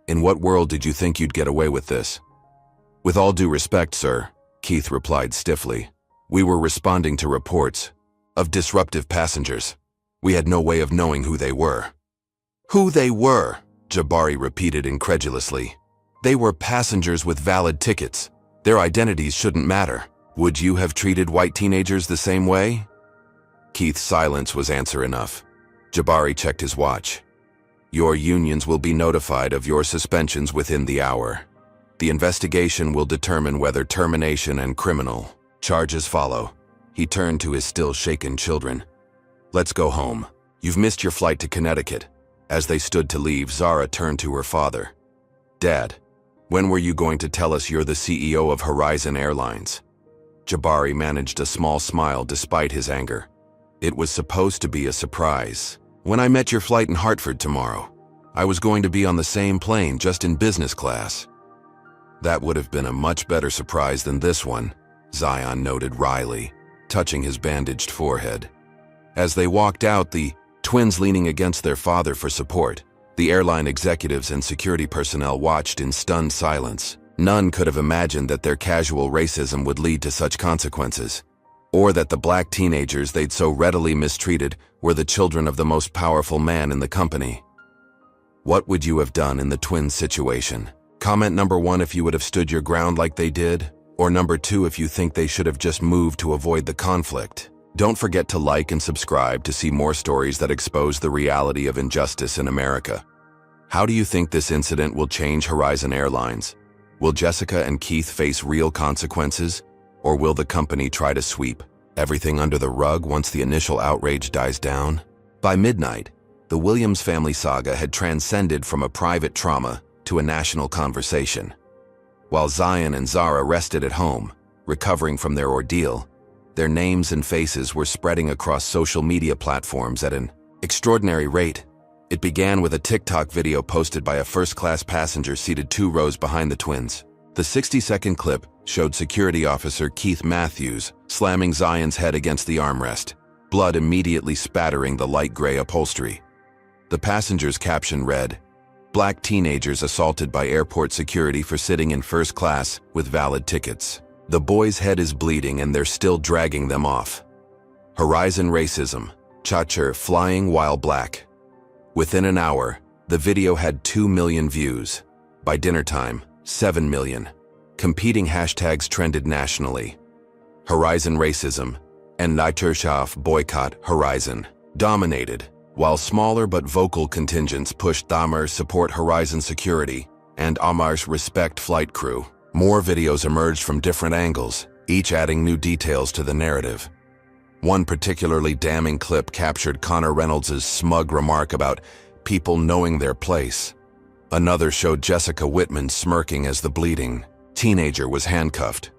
In what world did you think you'd get away with this? With all due respect, sir, Keith replied stiffly. We were responding to reports of disruptive passengers. We had no way of knowing who they were. Who they were, Jabari repeated incredulously. They were passengers with valid tickets. Their identities shouldn't matter. Would you have treated white teenagers the same way? Keith's silence was answer enough. Jabari checked his watch. Your unions will be notified of your suspensions within the hour. The investigation will determine whether termination and criminal charges follow. He turned to his still shaken children. Let's go home. You've missed your flight to Connecticut. As they stood to leave, Zara turned to her father. Dad, when were you going to tell us you're the CEO of Horizon Airlines? Jabari managed a small smile despite his anger. It was supposed to be a surprise. When I met your flight in Hartford tomorrow, I was going to be on the same plane, just in business class. That would have been a much better surprise than this one, Zion noted wryly, touching his bandaged forehead. As they walked out, the twins leaning against their father for support, the airline executives and security personnel watched in stunned silence. None could have imagined that their casual racism would lead to such consequences, or that the black teenagers they'd so readily mistreated were the children of the most powerful man in the company. What would you have done in the twins' situation? Comment number 1 if you would have stood your ground like they did, or number 2 if you think they should have just moved to avoid the conflict. Don't forget to like and subscribe to see more stories that expose the reality of injustice in America. How do you think this incident will change Horizon Airlines? Will Jessica and Keith face real consequences, or will the company try to sweep everything under the rug once the initial outrage dies down? By midnight, the Williams family saga had transcended from a private trauma to a national conversation. While Zion and Zara rested at home, recovering from their ordeal, their names and faces were spreading across social media platforms at an extraordinary rate. It began with a TikTok video posted by a first-class passenger seated 2 rows behind the twins. The 60-second clip showed security officer Keith Matthews slamming Zion's head against the armrest, blood immediately spattering the light gray upholstery. The passenger's caption read, "Black teenagers assaulted by airport security for sitting in first class with valid tickets. The boy's head is bleeding and they're still dragging them off. Horizon racism, Chacher flying while black." Within an hour, the video had 2 million views. By dinner time, 7 million. Competing hashtags trended nationally. Horizon racism and Niederschaff boycott Horizon dominated, while smaller but vocal contingents pushed Dahmer support Horizon security and Amar's respect flight crew. More videos emerged from different angles, each adding new details to the narrative. One particularly damning clip captured Connor Reynolds' smug remark about people knowing their place. Another showed Jessica Whitman smirking as the bleeding teenager was handcuffed.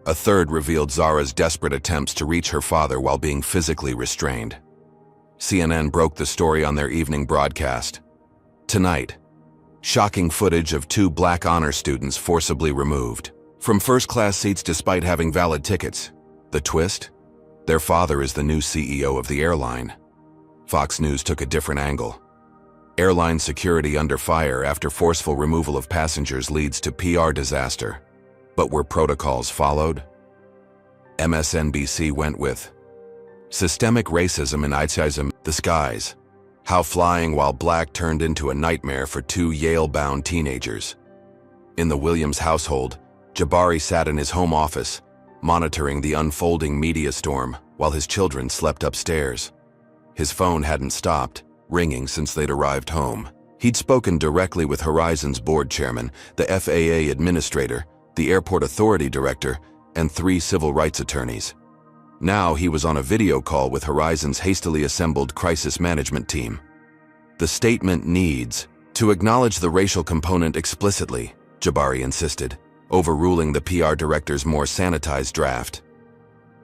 A third revealed Zara's desperate attempts to reach her father while being physically restrained. CNN broke the story on their evening broadcast. Tonight, shocking footage of 2 black honor students forcibly removed from first-class seats despite having valid tickets. The twist? Their father is the new CEO of the airline. Fox News took a different angle. Airline security under fire after forceful removal of passengers leads to PR disaster. But were protocols followed? MSNBC went with systemic racism and ageism, the skies. How flying while black turned into a nightmare for 2 Yale-bound teenagers. In the Williams household, Jabari sat in his home office, monitoring the unfolding media storm while his children slept upstairs. His phone hadn't stopped ringing since they'd arrived home. He'd spoken directly with Horizon's board chairman, the FAA administrator, the airport authority director, and 3 civil rights attorneys. Now he was on a video call with Horizon's hastily assembled crisis management team. The statement needs to acknowledge the racial component explicitly, Jabari insisted, overruling the PR director's more sanitized draft.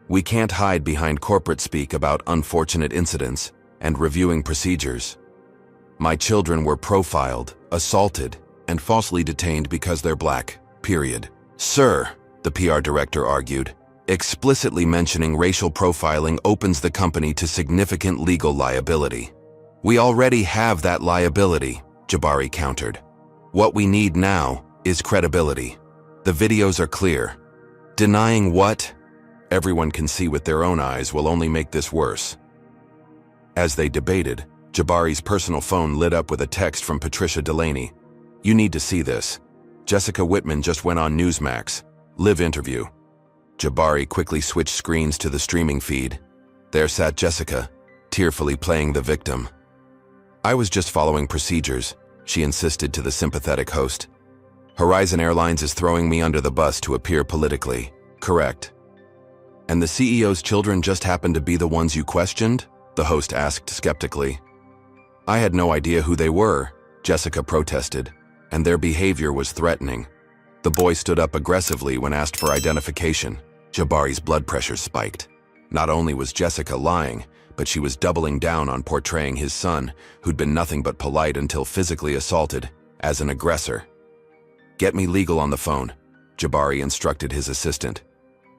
We can't hide behind corporate speak about unfortunate incidents and reviewing procedures. My children were profiled, assaulted, and falsely detained because they're black, period. Sir, the PR director argued, explicitly mentioning racial profiling opens the company to significant legal liability. We already have that liability, Jabari countered. What we need now is credibility. The videos are clear. Denying what? Everyone can see with their own eyes will only make this worse. As they debated, Jabari's personal phone lit up with a text from Patricia Delaney. You need to see this. Jessica Whitman just went on Newsmax. Live interview. Jabari quickly switched screens to the streaming feed. There sat Jessica, tearfully playing the victim. I was just following procedures, she insisted to the sympathetic host. Horizon Airlines is throwing me under the bus to appear politically correct. And the CEO's children just happened to be the ones you questioned? The host asked skeptically. I had no idea who they were, Jessica protested, and their behavior was threatening. The boy stood up aggressively when asked for identification. Jabari's blood pressure spiked. Not only was Jessica lying, but she was doubling down on portraying his son, who'd been nothing but polite until physically assaulted, as an aggressor. Get me legal on the phone, Jabari instructed his assistant.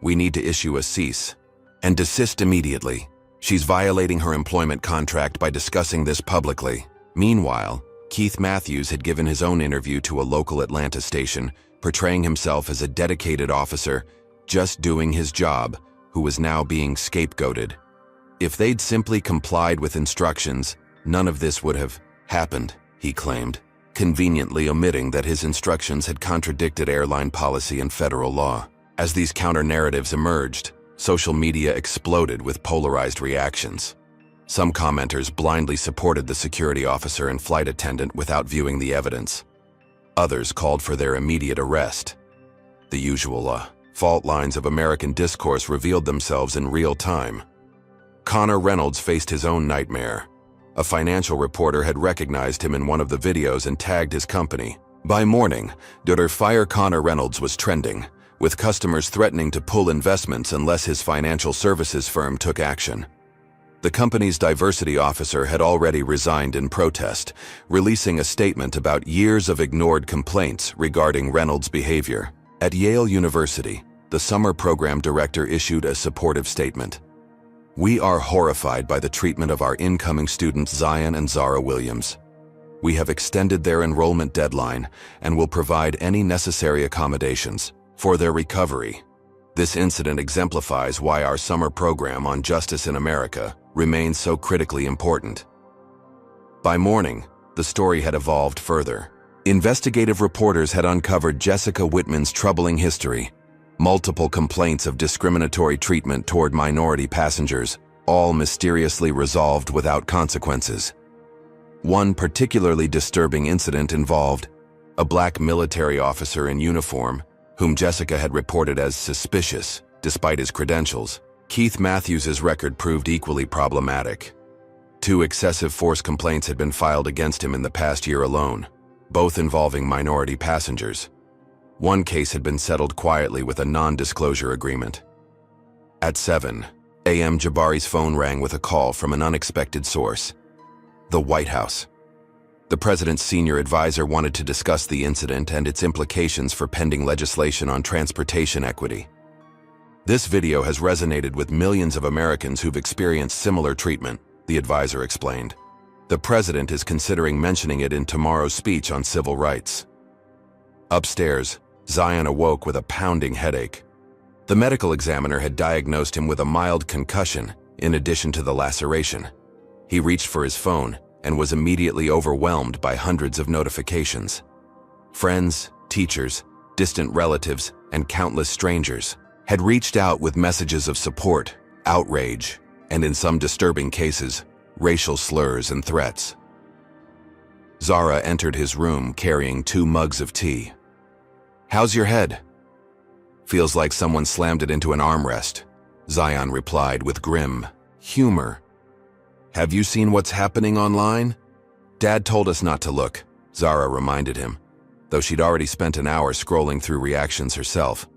We need to issue a cease and desist immediately. She's violating her employment contract by discussing this publicly. Meanwhile, Keith Matthews had given his own interview to a local Atlanta station, portraying himself as a dedicated officer, just doing his job, who was now being scapegoated. If they'd simply complied with instructions, none of this would have happened, he claimed, conveniently omitting that his instructions had contradicted airline policy and federal law. As these counter-narratives emerged, social media exploded with polarized reactions. Some commenters blindly supported the security officer and flight attendant without viewing the evidence. Others called for their immediate arrest. The usual fault lines of American discourse revealed themselves in real time. Connor Reynolds faced his own nightmare. A financial reporter had recognized him in one of the videos and tagged his company. By morning, Twitter Fire Connor Reynolds was trending, with customers threatening to pull investments unless his financial services firm took action. The company's diversity officer had already resigned in protest, releasing a statement about years of ignored complaints regarding Reynolds' behavior. At Yale University, the summer program director issued a supportive statement. We are horrified by the treatment of our incoming students Zion and Zara Williams. We have extended their enrollment deadline and will provide any necessary accommodations for their recovery. This incident exemplifies why our summer program on justice in America remains so critically important. By morning, the story had evolved further. Investigative reporters had uncovered Jessica Whitman's troubling history, multiple complaints of discriminatory treatment toward minority passengers, all mysteriously resolved without consequences. One particularly disturbing incident involved a black military officer in uniform, whom Jessica had reported as suspicious, despite his credentials. Keith Matthews' record proved equally problematic. 2 excessive force complaints had been filed against him in the past year alone, both involving minority passengers. One case had been settled quietly with a non-disclosure agreement. At 7 a.m., Jabari's phone rang with a call from an unexpected source: the White House. The president's senior advisor wanted to discuss the incident and its implications for pending legislation on transportation equity. This video has resonated with millions of Americans who've experienced similar treatment, the advisor explained. The president is considering mentioning it in tomorrow's speech on civil rights. Upstairs, Zion awoke with a pounding headache. The medical examiner had diagnosed him with a mild concussion, in addition to the laceration. He reached for his phone and was immediately overwhelmed by hundreds of notifications. Friends, teachers, distant relatives, and countless strangers had reached out with messages of support, outrage, and in some disturbing cases, racial slurs and threats. Zara entered his room carrying 2 mugs of tea. How's your head? Feels like someone slammed it into an armrest, Zion replied with grim humor. Have you seen what's happening online? Dad told us not to look, Zara reminded him, though she'd already spent an hour scrolling through reactions herself.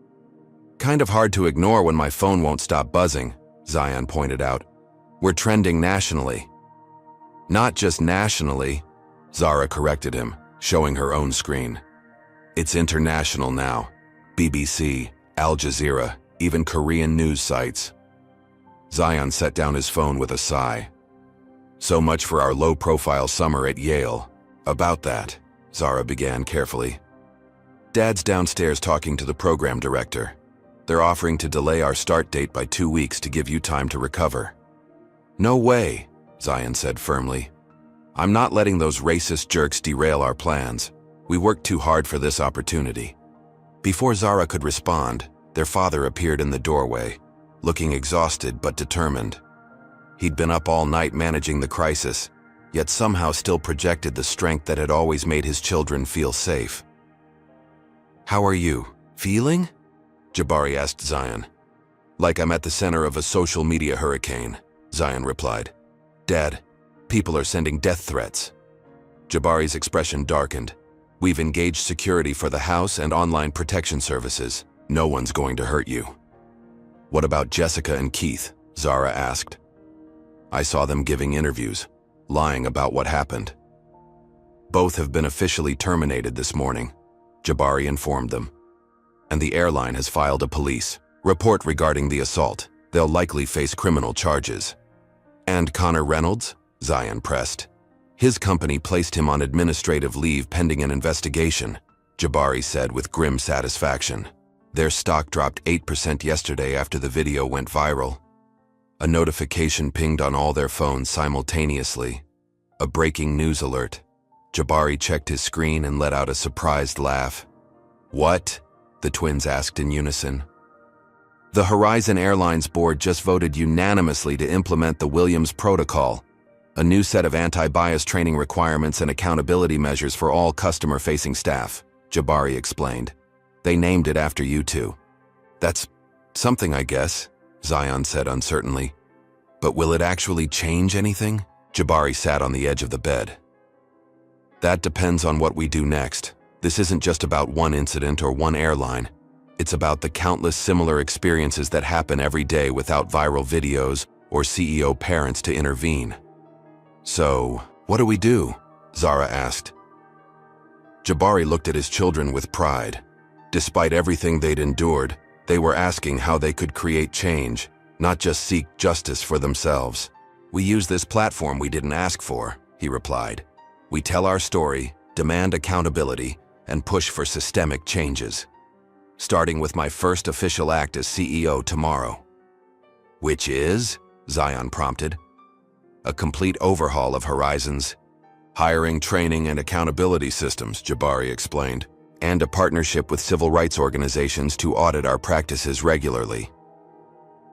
Kind of hard to ignore when my phone won't stop buzzing, Zion pointed out. We're trending nationally. Not just nationally, Zara corrected him, showing her own screen. It's international now. BBC, Al Jazeera, even Korean news sites. Zion set down his phone with a sigh. So much for our low-profile summer at Yale. About that, Zara began carefully. Dad's downstairs talking to the program director. They're offering to delay our start date by 2 weeks to give you time to recover. No way, Zion said firmly. I'm not letting those racist jerks derail our plans. We worked too hard for this opportunity. Before Zara could respond, their father appeared in the doorway, looking exhausted but determined. He'd been up all night managing the crisis, yet somehow still projected the strength that had always made his children feel safe. "How are you? Feeling?" Jabari asked Zion. "Like I'm at the center of a social media hurricane," Zion replied. "Dad, people are sending death threats." Jabari's expression darkened. "We've engaged security for the house and online protection services. No one's going to hurt you." "What about Jessica and Keith?" Zara asked. "I saw them giving interviews, lying about what happened." "Both have been officially terminated this morning," Jabari informed them. "And the airline has filed a police report regarding the assault. They'll likely face criminal charges." "And Connor Reynolds?" Zion pressed. "His company placed him on administrative leave pending an investigation," Jabari said with grim satisfaction. "Their stock dropped 8% yesterday after the video went viral." A notification pinged on all their phones simultaneously. A breaking news alert. Jabari checked his screen and let out a surprised laugh. "What?" the twins asked in unison. "The Horizon Airlines board just voted unanimously to implement the Williams Protocol, a new set of anti-bias training requirements and accountability measures for all customer-facing staff," Jabari explained. "They named it after you two." "That's something, I guess," Zion said uncertainly. "But will it actually change anything?" Jabari sat on the edge of the bed. "That depends on what we do next. This isn't just about one incident or one airline. It's about the countless similar experiences that happen every day without viral videos or CEO parents to intervene." "So, what do we do?" Zara asked. Jabari looked at his children with pride. Despite everything they'd endured, they were asking how they could create change, not just seek justice for themselves. "We use this platform we didn't ask for," he replied. "We tell our story, demand accountability, and push for systemic changes. Starting with my first official act as CEO tomorrow." "Which is?" Zion prompted. "A complete overhaul of Horizon's hiring, training, and accountability systems," Jabari explained, "and a partnership with civil rights organizations to audit our practices regularly."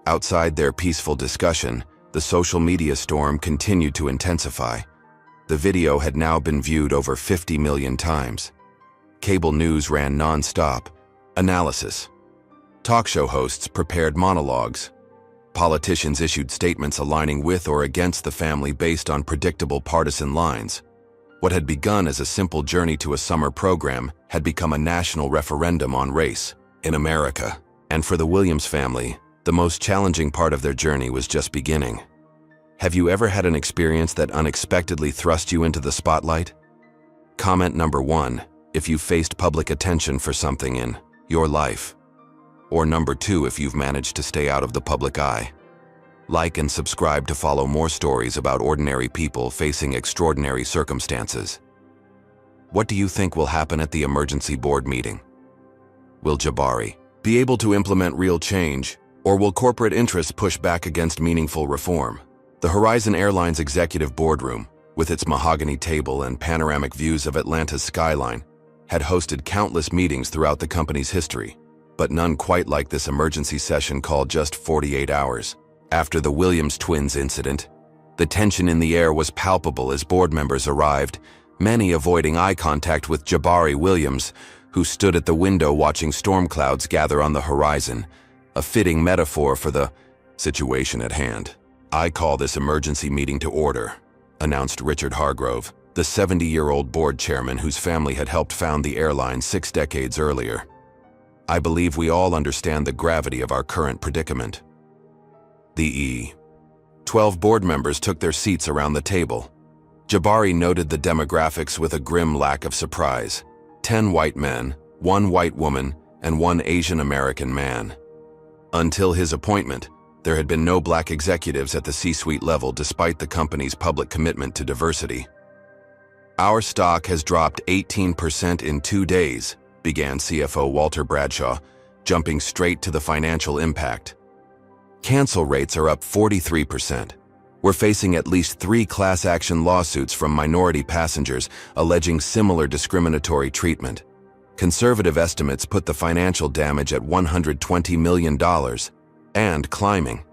Outside their peaceful discussion, the social media storm continued to intensify. The video had now been viewed over 50 million times. Cable news ran non-stop. Analysis. Talk show hosts prepared monologues. Politicians issued statements aligning with or against the family based on predictable partisan lines. What had begun as a simple journey to a summer program had become a national referendum on race in America. And for the Williams family, the most challenging part of their journey was just beginning. Have you ever had an experience that unexpectedly thrust you into the spotlight? Comment number 1, if you faced public attention for something in your life. Or number 2, if you've managed to stay out of the public eye. Like and subscribe to follow more stories about ordinary people facing extraordinary circumstances. What do you think will happen at the emergency board meeting? Will Jabari be able to implement real change, or will corporate interests push back against meaningful reform? The Horizon Airlines executive boardroom, with its mahogany table and panoramic views of Atlanta's skyline, had hosted countless meetings throughout the company's history, but none quite like this emergency session called just 48 hours. After the Williams twins incident, the tension in the air was palpable as board members arrived, many avoiding eye contact with Jabari Williams, who stood at the window watching storm clouds gather on the horizon, a fitting metaphor for the situation at hand. "I call this emergency meeting to order," announced Richard Hargrove, the 70-year-old board chairman whose family had helped found the airline 6 decades earlier. "I believe we all understand the gravity of our current predicament." The 12 board members took their seats around the table. Jabari noted the demographics with a grim lack of surprise. 10 white men, 1 white woman, and 1 Asian American man. Until his appointment, there had been no black executives at the C-suite level despite the company's public commitment to diversity. "Our stock has dropped 18% in 2 days, began CFO Walter Bradshaw, jumping straight to the financial impact. "Cancel rates are up 43%. We're facing at least 3 class action lawsuits from minority passengers alleging similar discriminatory treatment. Conservative estimates put the financial damage at $120 million and climbing.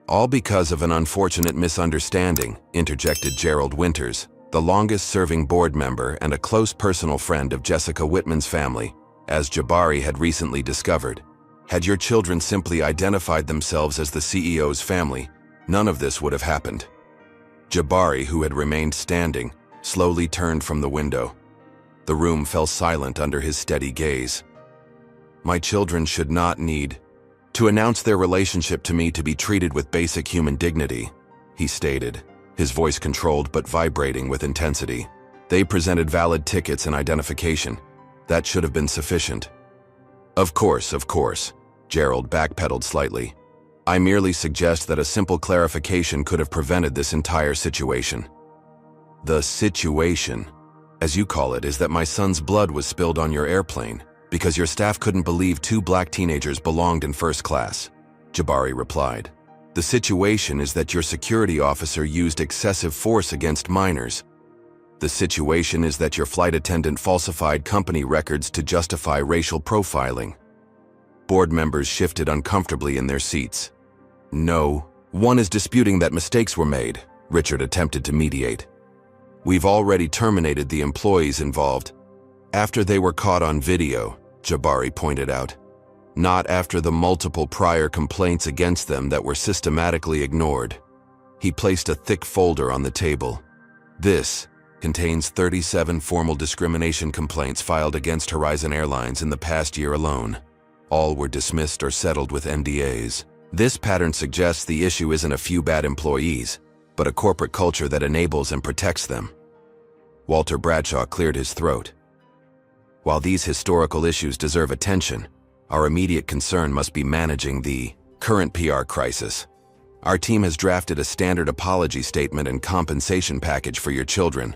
All because of an unfortunate misunderstanding, interjected Gerald Winters, the longest-serving board member and a close personal friend of Jessica Whitman's family, as Jabari had recently discovered. Had your children simply identified themselves as the CEO's family, none of this would have happened. Jabari, who had remained standing, slowly turned from the window. The room fell silent under his steady gaze. My children should not need to announce their relationship to me to be treated with basic human dignity, he stated, his voice controlled but vibrating with intensity. They presented valid tickets and identification. That should have been sufficient. Of course, Gerald backpedaled slightly. I merely suggest that a simple clarification could have prevented this entire situation. The situation, as you call it, is that my son's blood was spilled on your airplane because your staff couldn't believe 2 black teenagers belonged in first class, Jabari replied. The situation is that your security officer used excessive force against minors. The situation is that your flight attendant falsified company records to justify racial profiling. Board members shifted uncomfortably in their seats. No, one is disputing that mistakes were made, Richard attempted to mediate. We've already terminated the employees involved. After they were caught on video, Jabari pointed out. Not after the multiple prior complaints against them that were systematically ignored. He placed a thick folder on the table. This contains 37 formal discrimination complaints filed against Horizon Airlines in the past year alone. All were dismissed or settled with NDAs. This pattern suggests the issue isn't a few bad employees, but a corporate culture that enables and protects them. Walter Bradshaw cleared his throat. While these historical issues deserve attention, our immediate concern must be managing the current PR crisis. Our team has drafted a standard apology statement and compensation package for your children.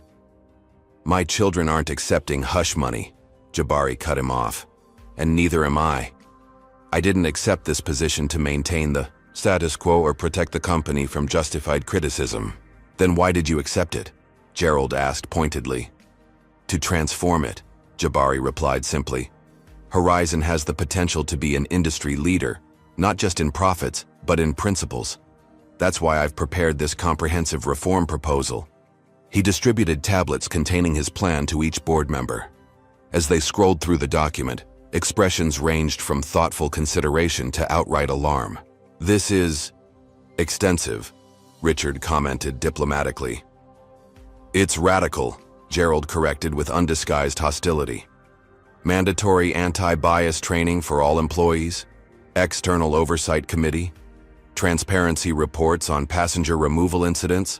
My children aren't accepting hush money, Jabari cut him off. And neither am I. I didn't accept this position to maintain the status quo or protect the company from justified criticism. Then why did you accept it? Gerald asked pointedly. To transform it, Jabari replied simply. Horizon has the potential to be an industry leader, not just in profits, but in principles. That's why I've prepared this comprehensive reform proposal. He distributed tablets containing his plan to each board member. As they scrolled through the document, expressions ranged from thoughtful consideration to outright alarm. This is extensive, Richard commented diplomatically. It's radical, Gerald corrected with undisguised hostility. Mandatory anti-bias training for all employees, external oversight committee, transparency reports on passenger removal incidents.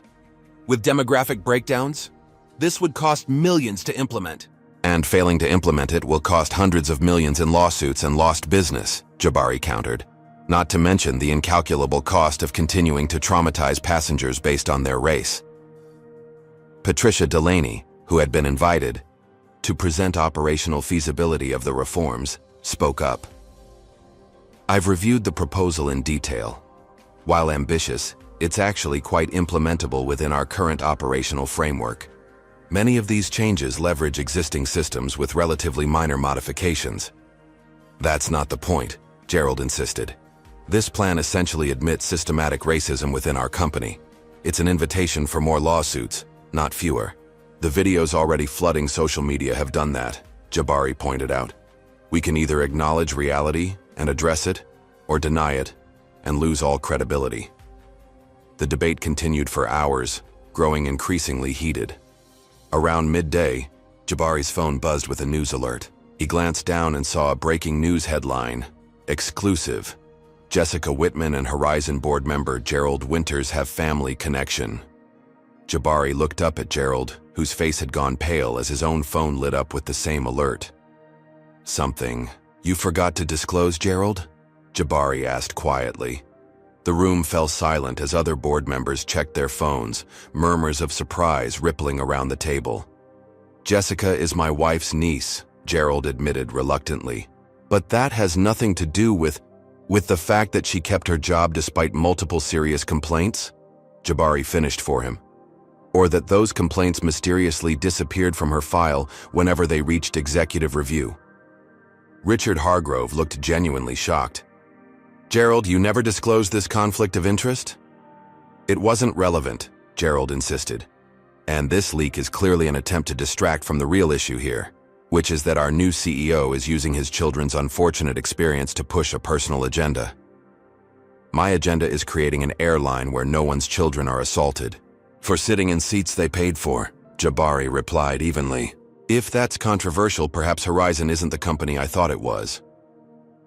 With demographic breakdowns, this would cost millions to implement. And failing to implement it will cost hundreds of millions in lawsuits and lost business, Jabari countered. Not to mention the incalculable cost of continuing to traumatize passengers based on their race. Patricia Delaney, who had been invited to present operational feasibility of the reforms, spoke up. I've reviewed the proposal in detail. While ambitious, it's actually quite implementable within our current operational framework. Many of these changes leverage existing systems with relatively minor modifications. That's not the point, Gerald insisted. This plan essentially admits systematic racism within our company. It's an invitation for more lawsuits, not fewer. The videos already flooding social media have done that, Jabari pointed out. We can either acknowledge reality and address it, or deny it and lose all credibility. The debate continued for hours, growing increasingly heated. Around midday, Jabari's phone buzzed with a news alert. He glanced down and saw a breaking news headline. Exclusive. Jessica Whitman and Horizon board member Gerald Winters have family connection. Jabari looked up at Gerald, whose face had gone pale as his own phone lit up with the same alert. Something you forgot to disclose, Gerald? Jabari asked quietly. The room fell silent as other board members checked their phones, murmurs of surprise rippling around the table. Jessica is my wife's niece, Gerald admitted reluctantly. But that has nothing to do with the fact that she kept her job despite multiple serious complaints? Jabari finished for him. or that those complaints mysteriously disappeared from her file whenever they reached executive review. Richard Hargrove looked genuinely shocked. "Gerald, you never disclosed this conflict of interest?" "It wasn't relevant," Gerald insisted. "And this leak is clearly an attempt to distract from the real issue here, which is that our new CEO is using his children's unfortunate experience to push a personal agenda. My agenda is creating an airline where no one's children are assaulted for sitting in seats they paid for," Jabari replied evenly. "If that's controversial, perhaps Horizon isn't the company I thought it was."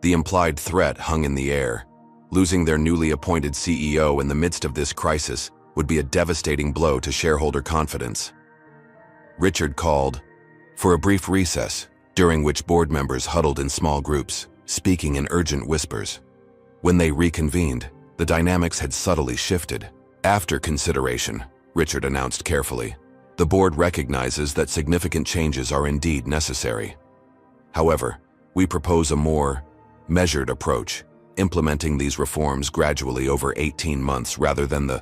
The implied threat hung in the air. Losing their newly appointed CEO in the midst of this crisis would be a devastating blow to shareholder confidence. Richard called for a brief recess, during which board members huddled in small groups, speaking in urgent whispers. When they reconvened, the dynamics had subtly shifted. "After consideration," Richard announced carefully, "the board recognizes that significant changes are indeed necessary. However, we propose a more measured approach, implementing these reforms gradually over 18 months rather than the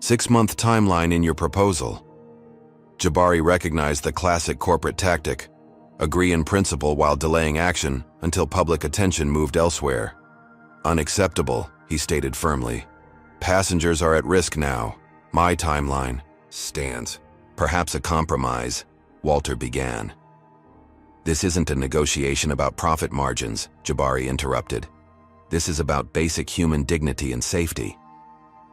6-month timeline in your proposal." Jabari recognized the classic corporate tactic: agree in principle while delaying action until public attention moved elsewhere. "Unacceptable," he stated firmly. "Passengers are at risk now. My timeline stands." "Perhaps a compromise," Walter began. "This isn't a negotiation about profit margins," Jabari interrupted. "This is about basic human dignity and safety.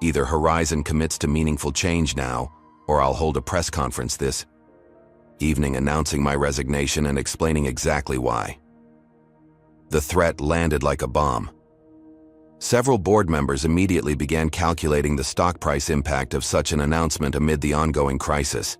Either Horizon commits to meaningful change now, or I'll hold a press conference this evening announcing my resignation and explaining exactly why." The threat landed like a bomb. Several board members immediately began calculating the stock price impact of such an announcement amid the ongoing crisis.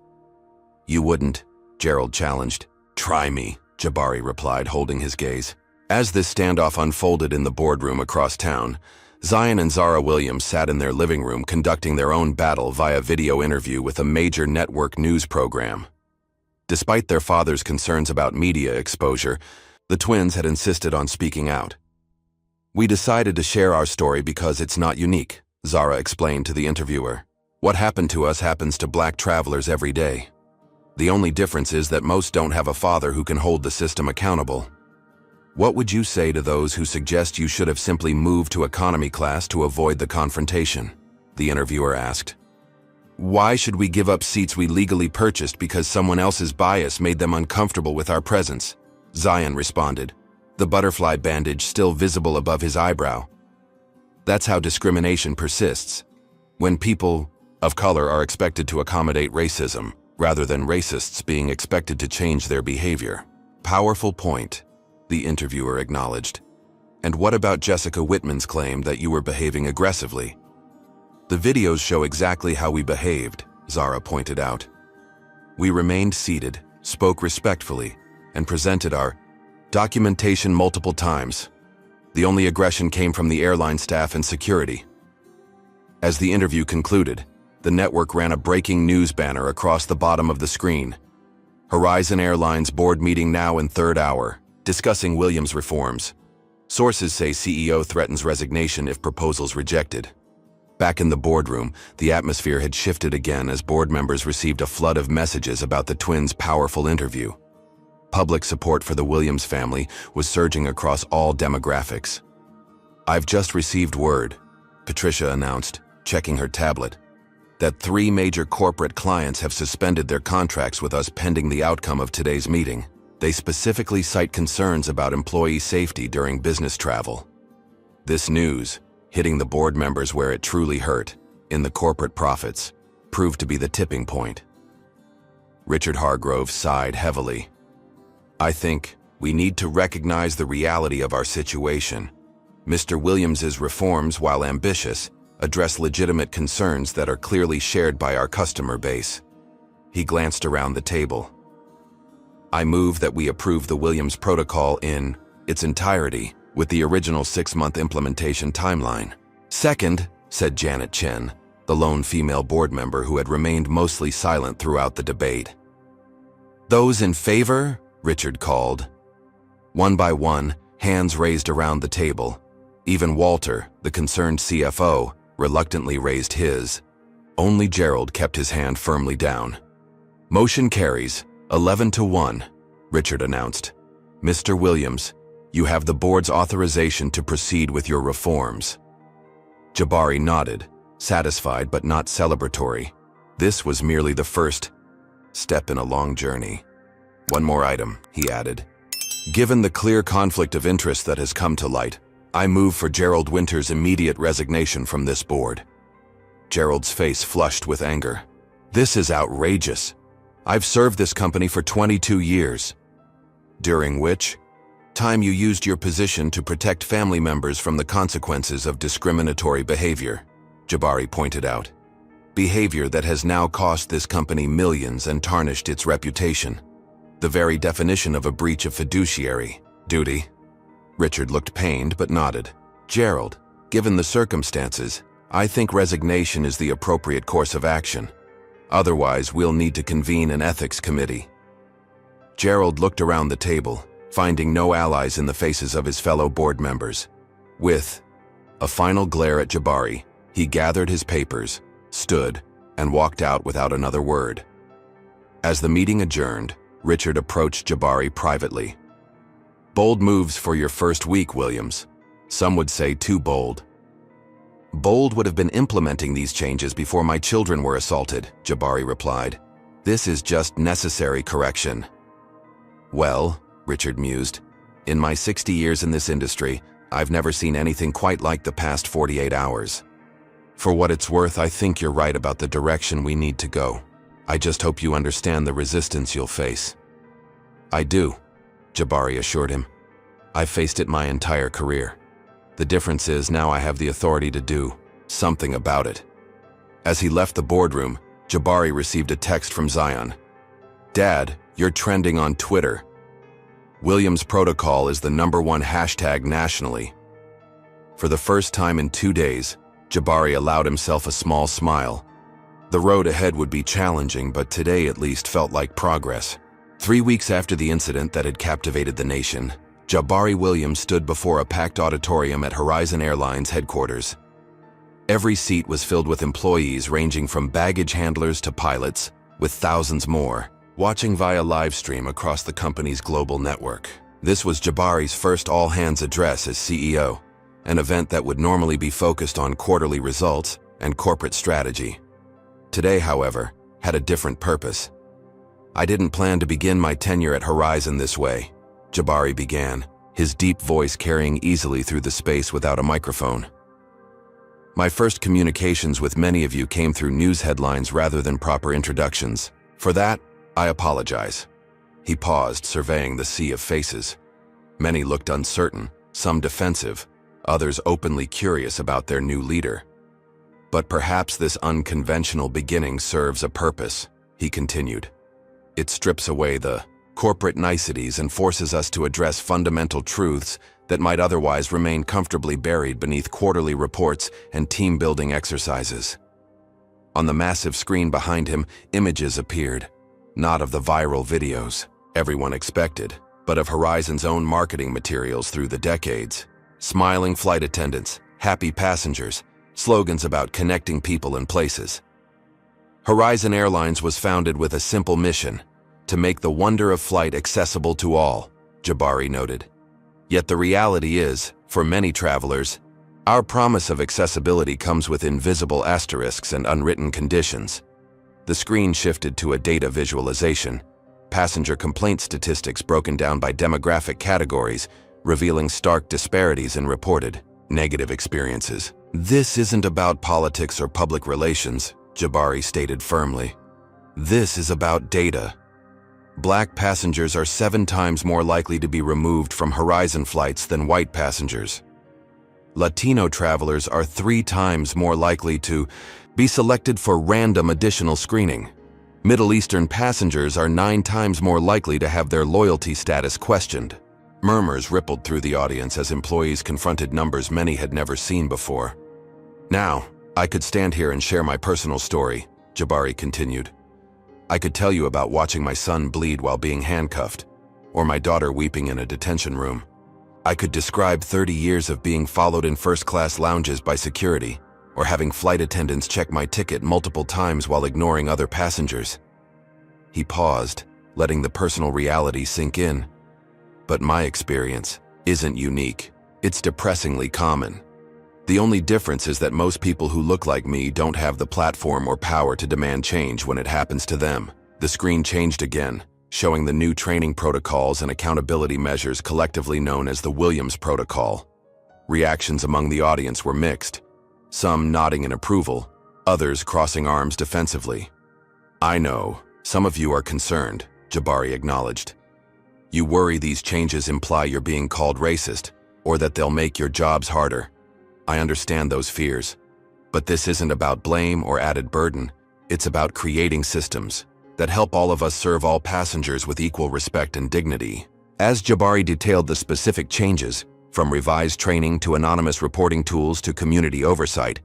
"You wouldn't," Gerald challenged. "Try me," Jabari replied, holding his gaze. As this standoff unfolded in the boardroom across town, Zion and Zara Williams sat in their living room conducting their own battle via video interview with a major network news program. Despite their father's concerns about media exposure, the twins had insisted on speaking out. "We decided to share our story because it's not unique," Zara explained to the interviewer. "What happened to us happens to black travelers every day. The only difference is that most don't have a father who can hold the system accountable." "What would you say to those who suggest you should have simply moved to economy class to avoid the confrontation?" the interviewer asked. "Why should we give up seats we legally purchased because someone else's bias made them uncomfortable with our presence?" Zion responded, the butterfly bandage still visible above his eyebrow. "That's how discrimination persists, when people of color are expected to accommodate racism, rather than racists being expected to change their behavior." "Powerful point," the interviewer acknowledged. "And what about Jessica Whitman's claim that you were behaving aggressively?" "The videos show exactly how we behaved," Zara pointed out. "We remained seated, spoke respectfully, and presented our documentation multiple times. The only aggression came from the airline staff and security." As the interview concluded, the network ran a breaking news banner across the bottom of the screen. "Horizon Airlines board meeting now in third hour, discussing Williams reforms. Sources say CEO threatens resignation if proposals rejected." Back in the boardroom, the atmosphere had shifted again as board members received a flood of messages about the twins' powerful interview. Public support for the Williams family was surging across all demographics. "I've just received word," Patricia announced, checking her tablet, "that 3 major corporate clients have suspended their contracts with us pending the outcome of today's meeting. They specifically cite concerns about employee safety during business travel." This news, hitting the board members where it truly hurt, in the corporate profits, proved to be the tipping point. Richard Hargrove sighed heavily. "I think we need to recognize the reality of our situation. Mr. Williams's reforms, while ambitious, address legitimate concerns that are clearly shared by our customer base." He glanced around the table. "I move that we approve the Williams Protocol in its entirety, with the original 6-month implementation timeline." "Second," said Janet Chen, the lone female board member who had remained mostly silent throughout the debate. "Those in favor?" Richard called. One by one, hands raised around the table. Even Walter, the concerned CFO, reluctantly raised his. Only Gerald kept his hand firmly down. "Motion carries, 11-1, Richard announced. "Mr. Williams, you have the board's authorization to proceed with your reforms." Jabari nodded, satisfied but not celebratory. This was merely the first step in a long journey. "One more item," he added. "Given the clear conflict of interest that has come to light, I move for Gerald Winter's immediate resignation from this board." Gerald's face flushed with anger. "This is outrageous. I've served this company for 22 years. During which time you used your position to protect family members from the consequences of discriminatory behavior," Jabari pointed out. "Behavior that has now cost this company millions and tarnished its reputation. The very definition of a breach of fiduciary duty." Richard looked pained but nodded. "Gerald, given the circumstances, I think resignation is the appropriate course of action. Otherwise, we'll need to convene an ethics committee." Gerald looked around the table, finding no allies in the faces of his fellow board members. With a final glare at Jabari, he gathered his papers, stood, and walked out without another word. As the meeting adjourned, Richard approached Jabari privately. "Bold moves for your first week, Williams. Some would say too bold." "Bold would have been implementing these changes before my children were assaulted," Jabari replied. "This is just necessary correction." "Well," Richard mused, "in my 60 years in this industry, I've never seen anything quite like the past 48 hours. For what it's worth, I think you're right about the direction we need to go. I just hope you understand the resistance you'll face." "I do," Jabari assured him. "I've faced it my entire career. The difference is now I have the authority to do something about it." As he left the boardroom, Jabari received a text from Zion. "Dad, you're trending on Twitter. Williams Protocol is the #1 hashtag nationally." For the first time in 2 days, Jabari allowed himself a small smile. The road ahead would be challenging, but today at least felt like progress. 3 weeks after the incident that had captivated the nation, Jabari Williams stood before a packed auditorium at Horizon Airlines headquarters. Every seat was filled with employees ranging from baggage handlers to pilots, with thousands more, watching via live stream across the company's global network. This was Jabari's first all-hands address as CEO, an event that would normally be focused on quarterly results and corporate strategy. Today, however, had a different purpose. "I didn't plan to begin my tenure at Horizon this way," Jabari began, his deep voice carrying easily through the space without a microphone. "My first communications with many of you came through news headlines rather than proper introductions. For that, I apologize." He paused, surveying the sea of faces. Many looked uncertain, some defensive, others openly curious about their new leader. "But perhaps this unconventional beginning serves a purpose," he continued. "It strips away the corporate niceties and forces us to address fundamental truths that might otherwise remain comfortably buried beneath quarterly reports and team-building exercises." On the massive screen behind him, images appeared, not of the viral videos everyone expected, but of Horizon's own marketing materials through the decades. Smiling flight attendants, happy passengers, slogans about connecting people and places. Horizon Airlines was founded with a simple mission: to make the wonder of flight accessible to all, Jabari noted. Yet the reality is, for many travelers, our promise of accessibility comes with invisible asterisks and unwritten conditions. The screen shifted to a data visualization, passenger complaint statistics broken down by demographic categories, revealing stark disparities in reported negative experiences. "This isn't about politics or public relations," Jabari stated firmly. "This is about data. Black passengers are 7 times more likely to be removed from Horizon flights than white passengers. Latino travelers are 3 times more likely to be selected for random additional screening. Middle Eastern passengers are 9 times more likely to have their loyalty status questioned." Murmurs rippled through the audience as employees confronted numbers many had never seen before. "Now, I could stand here and share my personal story," Jabari continued. "I could tell you about watching my son bleed while being handcuffed, or my daughter weeping in a detention room. I could describe 30 years of being followed in first-class lounges by security, or having flight attendants check my ticket multiple times while ignoring other passengers. He paused, letting the personal reality sink in. But my experience isn't unique. It's depressingly common. The only difference is that most people who look like me don't have the platform or power to demand change when it happens to them. The screen changed again, showing the new training protocols and accountability measures collectively known as the Williams Protocol. Reactions among the audience were mixed, some nodding in approval, others crossing arms defensively. "I know, some of you are concerned," Jabari acknowledged. "You worry these changes imply you're being called racist, or that they'll make your jobs harder. I understand those fears. But this isn't about blame or added burden. It's about creating systems that help all of us serve all passengers with equal respect and dignity." As Jabari detailed the specific changes, from revised training to anonymous reporting tools to community oversight,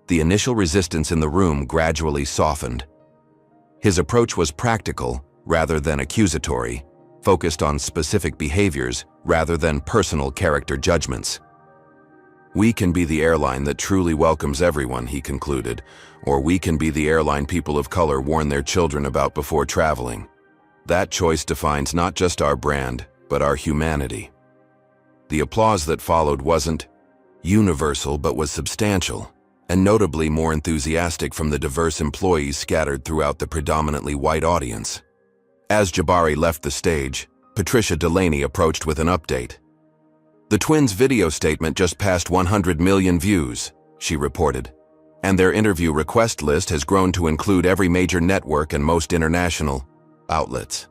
the initial resistance in the room gradually softened. His approach was practical rather than accusatory, focused on specific behaviors rather than personal character judgments. "We can be the airline that truly welcomes everyone," he concluded, "or we can be the airline people of color warn their children about before traveling. That choice defines not just our brand, but our humanity." The applause that followed wasn't universal but was substantial, and notably more enthusiastic from the diverse employees scattered throughout the predominantly white audience. As Jabari left the stage, Patricia Delaney approached with an update. "The twins' video statement just passed 100 million views," she reported, "and their interview request list has grown to include every major network and most international outlets."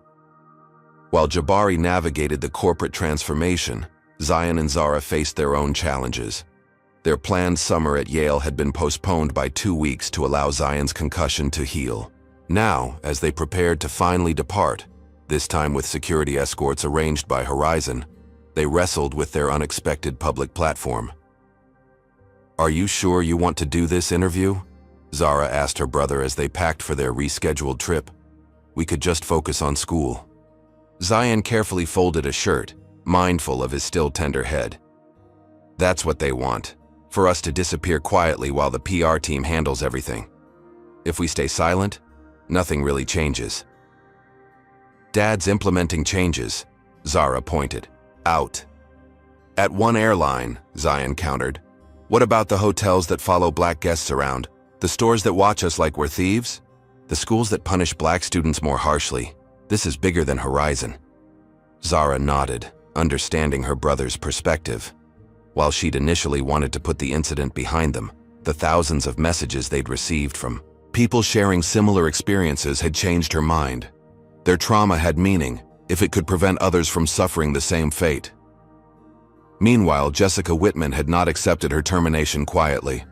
While Jabari navigated the corporate transformation, Zion and Zara faced their own challenges. Their planned summer at Yale had been postponed by 2 weeks to allow Zion's concussion to heal. Now, as they prepared to finally depart, this time with security escorts arranged by Horizon, they wrestled with their unexpected public platform. "Are you sure you want to do this interview?" Zara asked her brother as they packed for their rescheduled trip. "We could just focus on school." Zion carefully folded a shirt, mindful of his still tender head. "That's what they want, for us to disappear quietly while the PR team handles everything. If we stay silent, nothing really changes." "Dad's implementing changes," Zara pointed out. "At one airline," Zion countered. "What about the hotels that follow black guests around? The stores that watch us like we're thieves? The schools that punish black students more harshly? This is bigger than Horizon." Zara nodded, understanding her brother's perspective. While she'd initially wanted to put the incident behind them, the thousands of messages they'd received from people sharing similar experiences had changed her mind. Their trauma had meaning, if it could prevent others from suffering the same fate. Meanwhile, Jessica Whitman had not accepted her termination quietly.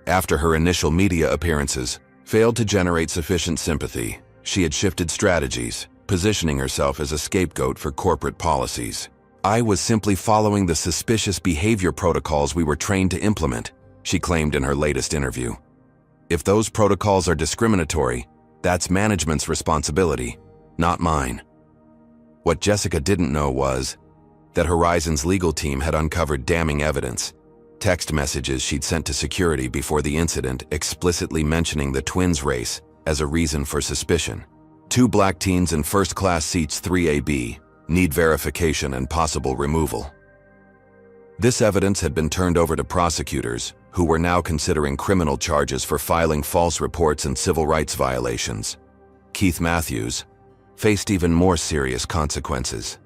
After her initial media appearances failed to generate sufficient sympathy, she had shifted strategies, positioning herself as a scapegoat for corporate policies. "I was simply following the suspicious behavior protocols we were trained to implement," she claimed in her latest interview. "If those protocols are discriminatory, that's management's responsibility, not mine." What Jessica didn't know was that Horizon's legal team had uncovered damning evidence, text messages she'd sent to security before the incident explicitly mentioning the twins' race as a reason for suspicion. "2 black teens in first-class seats 3AB, need verification and possible removal." This evidence had been turned over to prosecutors, who were now considering criminal charges for filing false reports and civil rights violations. Keith Matthews faced even more serious consequences.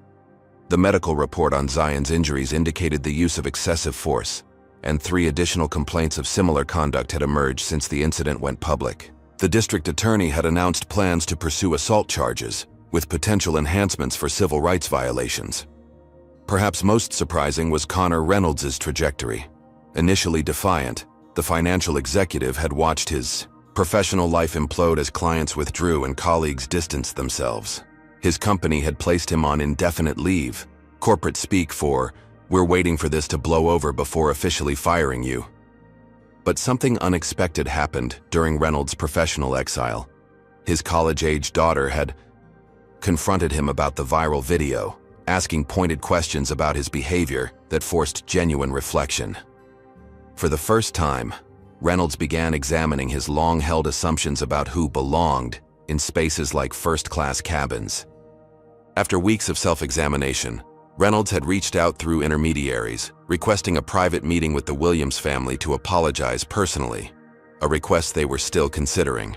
The medical report on Zion's injuries indicated the use of excessive force, and 3 additional complaints of similar conduct had emerged since the incident went public. The district attorney had announced plans to pursue assault charges, with potential enhancements for civil rights violations. Perhaps most surprising was Connor Reynolds' trajectory. Initially defiant, the financial executive had watched his professional life implode as clients withdrew and colleagues distanced themselves. His company had placed him on indefinite leave, corporate speak for, "We're waiting for this to blow over before officially firing you." But something unexpected happened during Reynolds' professional exile. His college-age daughter had confronted him about the viral video, asking pointed questions about his behavior that forced genuine reflection. For the first time, Reynolds began examining his long-held assumptions about who belonged in spaces like first-class cabins. After weeks of self-examination, Reynolds had reached out through intermediaries, requesting a private meeting with the Williams family to apologize personally, a request they were still considering.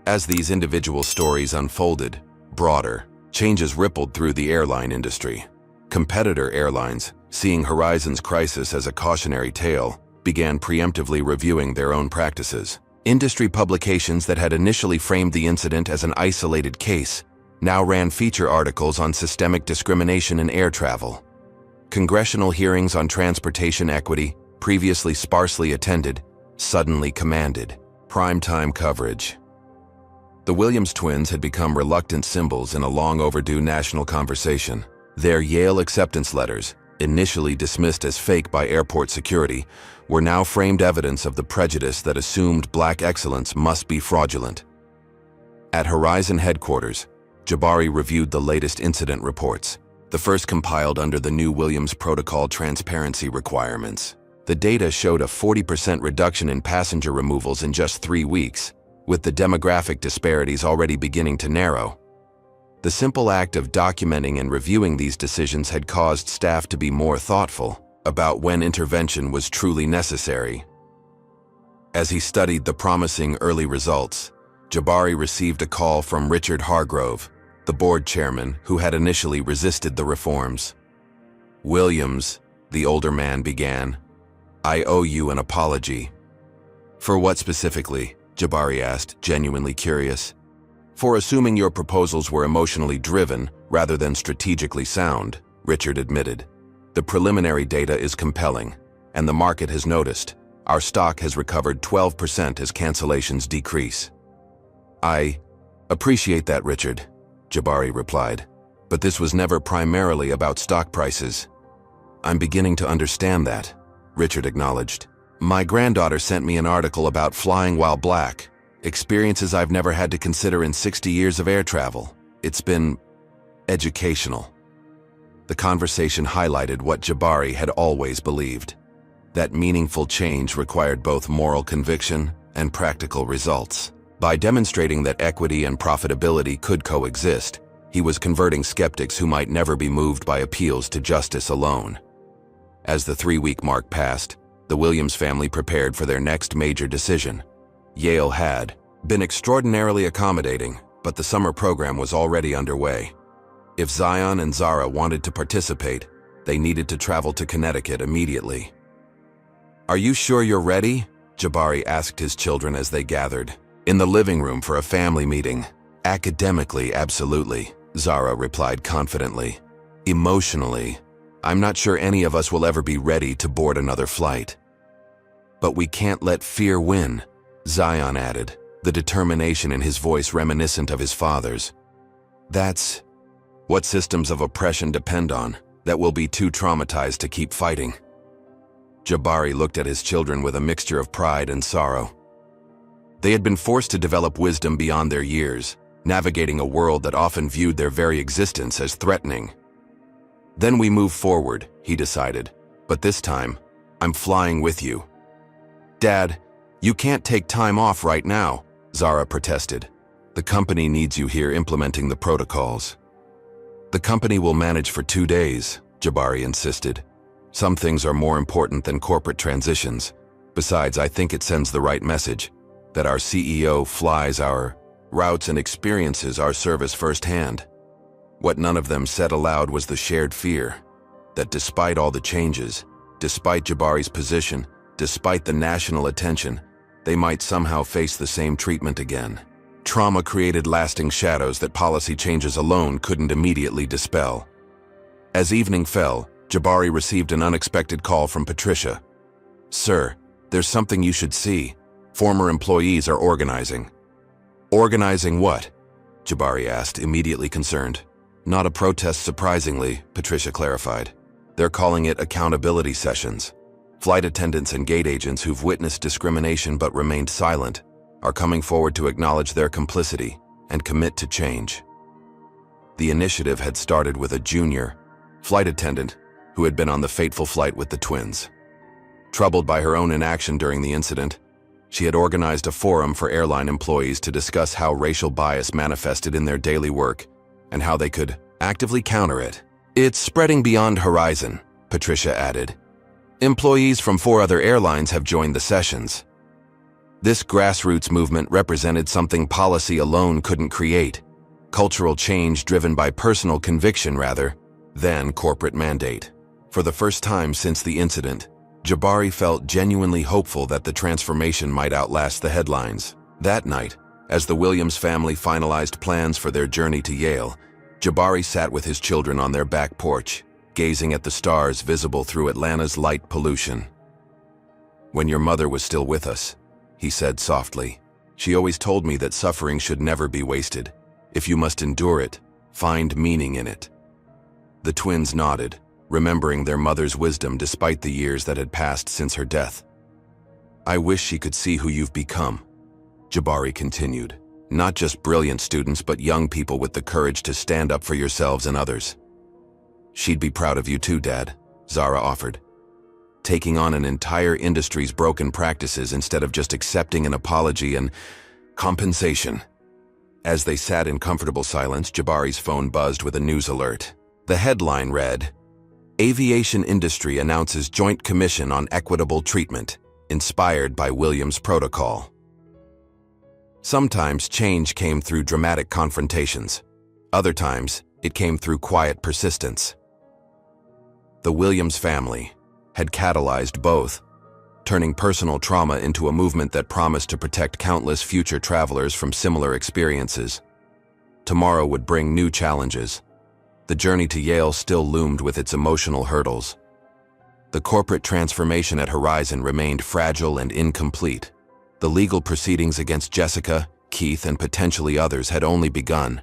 As these individual stories unfolded, broader changes rippled through the airline industry. Competitor airlines, seeing Horizon's crisis as a cautionary tale, began preemptively reviewing their own practices. Industry publications that had initially framed the incident as an isolated case now ran feature articles on systemic discrimination in air travel. Congressional hearings on transportation equity, previously sparsely attended, suddenly commanded primetime coverage. The Williams twins had become reluctant symbols in a long-overdue national conversation. Their Yale acceptance letters, initially dismissed as fake by airport security, were now framed evidence of the prejudice that assumed black excellence must be fraudulent. At Horizon headquarters, Jabari reviewed the latest incident reports, the first compiled under the new Williams Protocol transparency requirements. The data showed a 40% reduction in passenger removals in just 3 weeks, with the demographic disparities already beginning to narrow. The simple act of documenting and reviewing these decisions had caused staff to be more thoughtful about when intervention was truly necessary. As he studied the promising early results, Jabari received a call from Richard Hargrove, the board chairman who had initially resisted the reforms. "Williams," the older man began, "I owe you an apology." "For what specifically?" Jabari asked, genuinely curious. "For assuming your proposals were emotionally driven rather than strategically sound," Richard admitted. "The preliminary data is compelling, and the market has noticed. Our stock has recovered 12% as cancellations decrease." "I appreciate that, Richard," Jabari replied. "But this was never primarily about stock prices." "I'm beginning to understand that," Richard acknowledged. "My granddaughter sent me an article about flying while black, experiences I've never had to consider in 60 years of air travel. It's been educational." The conversation highlighted what Jabari had always believed, that meaningful change required both moral conviction and practical results. By demonstrating that equity and profitability could coexist, he was converting skeptics who might never be moved by appeals to justice alone. As the 3-week mark passed, the Williams family prepared for their next major decision. Yale had been extraordinarily accommodating, but the summer program was already underway. If Zion and Zara wanted to participate, they needed to travel to Connecticut immediately. "Are you sure you're ready?" Jabari asked his children as they gathered in the living room for a family meeting. "Academically, absolutely," Zara replied confidently. "Emotionally, I'm not sure any of us will ever be ready to board another flight." "But we can't let fear win," Zion added, the determination in his voice reminiscent of his father's. "That's what systems of oppression depend on, that we'll be too traumatized to keep fighting." Jabari looked at his children with a mixture of pride and sorrow. They had been forced to develop wisdom beyond their years, navigating a world that often viewed their very existence as threatening. "Then we move forward," he decided. "But this time, I'm flying with you." "Dad, you can't take time off right now," Zara protested. "The company needs you here implementing the protocols." "The company will manage for 2 days," Jabari insisted. "Some things are more important than corporate transitions. Besides, I think it sends the right message, that our CEO flies our routes and experiences our service firsthand." What none of them said aloud was the shared fear that despite all the changes, despite Jabari's position, despite the national attention, they might somehow face the same treatment again. Trauma created lasting shadows that policy changes alone couldn't immediately dispel. As evening fell, Jabari received an unexpected call from Patricia. "Sir, there's something you should see. Former employees are organizing." "Organizing what?" Jabari asked, immediately concerned. "Not a protest, surprisingly," Patricia clarified. "They're calling it accountability sessions. Flight attendants and gate agents who've witnessed discrimination but remained silent are coming forward to acknowledge their complicity and commit to change." The initiative had started with a junior flight attendant who had been on the fateful flight with the twins. Troubled by her own inaction during the incident, She had organized a forum for airline employees to discuss how racial bias manifested in their daily work and how they could actively counter it. "It's spreading beyond Horizon," Patricia added. "Employees from 4 other airlines have joined the sessions." This grassroots movement represented something policy alone couldn't create: cultural change driven by personal conviction rather than corporate mandate. For the first time since the incident, Jabari felt genuinely hopeful that the transformation might outlast the headlines. That night, as the Williams family finalized plans for their journey to Yale, Jabari sat with his children on their back porch, gazing at the stars visible through Atlanta's light pollution. "When your mother was still with us," he said softly, "she always told me that suffering should never be wasted. If you must endure it, find meaning in it." The twins nodded, remembering their mother's wisdom despite the years that had passed since her death. "I wish she could see who you've become," Jabari continued. "Not just brilliant students, but young people with the courage to stand up for yourselves and others." "She'd be proud of you too, Dad," Zara offered. "Taking on an entire industry's broken practices instead of just accepting an apology and compensation." As they sat in comfortable silence, Jabari's phone buzzed with a news alert. The headline read, "Aviation Industry Announces Joint Commission on Equitable Treatment, Inspired by Williams Protocol." Sometimes change came through dramatic confrontations. Other times, it came through quiet persistence. The Williams family had catalyzed both, turning personal trauma into a movement that promised to protect countless future travelers from similar experiences. Tomorrow would bring new challenges. The journey to Yale still loomed with its emotional hurdles. The corporate transformation at Horizon remained fragile and incomplete. The legal proceedings against Jessica, Keith, and potentially others had only begun.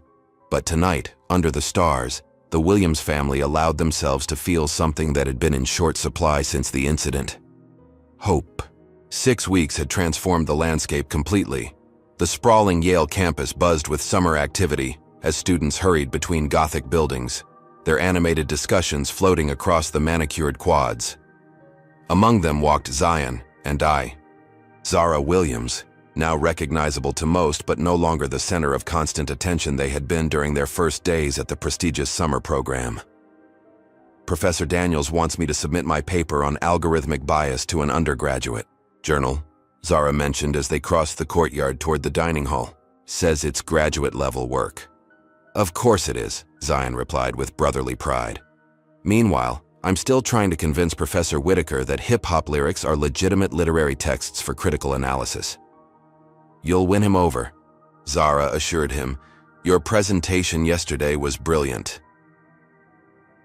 But tonight, under the stars, the Williams family allowed themselves to feel something that had been in short supply since the incident: hope. 6 weeks had transformed the landscape completely. The sprawling Yale campus buzzed with summer activity as students hurried between Gothic buildings, their animated discussions floating across the manicured quads. Among them walked Zion and I. Zara Williams, now recognizable to most but no longer the center of constant attention they had been during their first days at the prestigious summer program. "Professor Daniels wants me to submit my paper on algorithmic bias to an undergraduate journal," Zara mentioned as they crossed the courtyard toward the dining hall. "Says it's graduate-level work." "Of course it is," Zion replied with brotherly pride. "Meanwhile, I'm still trying to convince Professor Whitaker that hip-hop lyrics are legitimate literary texts for critical analysis." "You'll win him over," Zara assured him. "Your presentation yesterday was brilliant."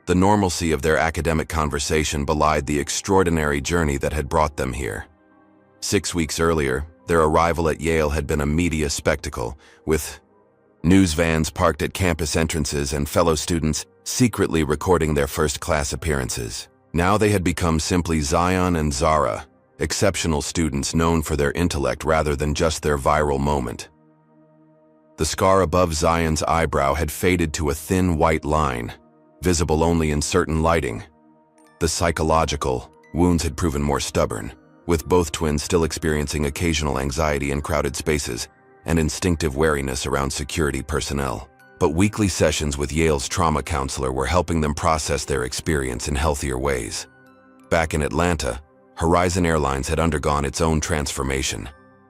The normalcy of their academic conversation belied the extraordinary journey that had brought them here. 6 weeks earlier, their arrival at Yale had been a media spectacle, with news vans parked at campus entrances and fellow students secretly recording their first-class appearances. Now they had become simply Zion and Zara, exceptional students known for their intellect rather than just their viral moment. The scar above Zion's eyebrow had faded to a thin white line, visible only in certain lighting. The psychological wounds had proven more stubborn, with both twins still experiencing occasional anxiety in crowded spaces and instinctive wariness around security personnel. But weekly sessions with Yale's trauma counselor were helping them process their experience in healthier ways. Back in Atlanta, Horizon Airlines had undergone its own transformation.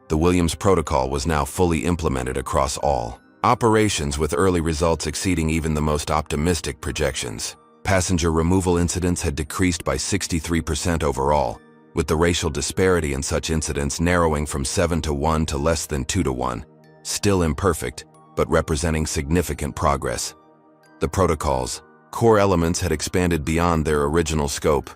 The Williams Protocol was now fully implemented across all operations, with early results exceeding even the most optimistic projections. Passenger removal incidents had decreased by 63% overall, with the racial disparity in such incidents narrowing from 7-1 to less than 2-1. Still imperfect, but representing significant progress. The protocol's core elements had expanded beyond their original scope.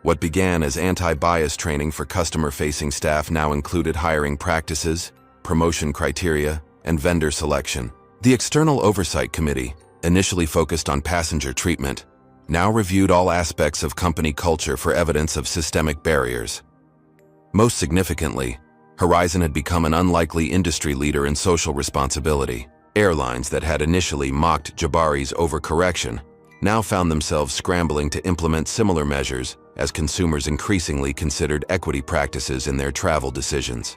What began as anti-bias training for customer-facing staff now included hiring practices, promotion criteria, and vendor selection. The External Oversight Committee, initially focused on passenger treatment, now reviewed all aspects of company culture for evidence of systemic barriers. Most significantly, Horizon had become an unlikely industry leader in social responsibility. Airlines that had initially mocked Jabari's overcorrection now found themselves scrambling to implement similar measures as consumers increasingly considered equity practices in their travel decisions.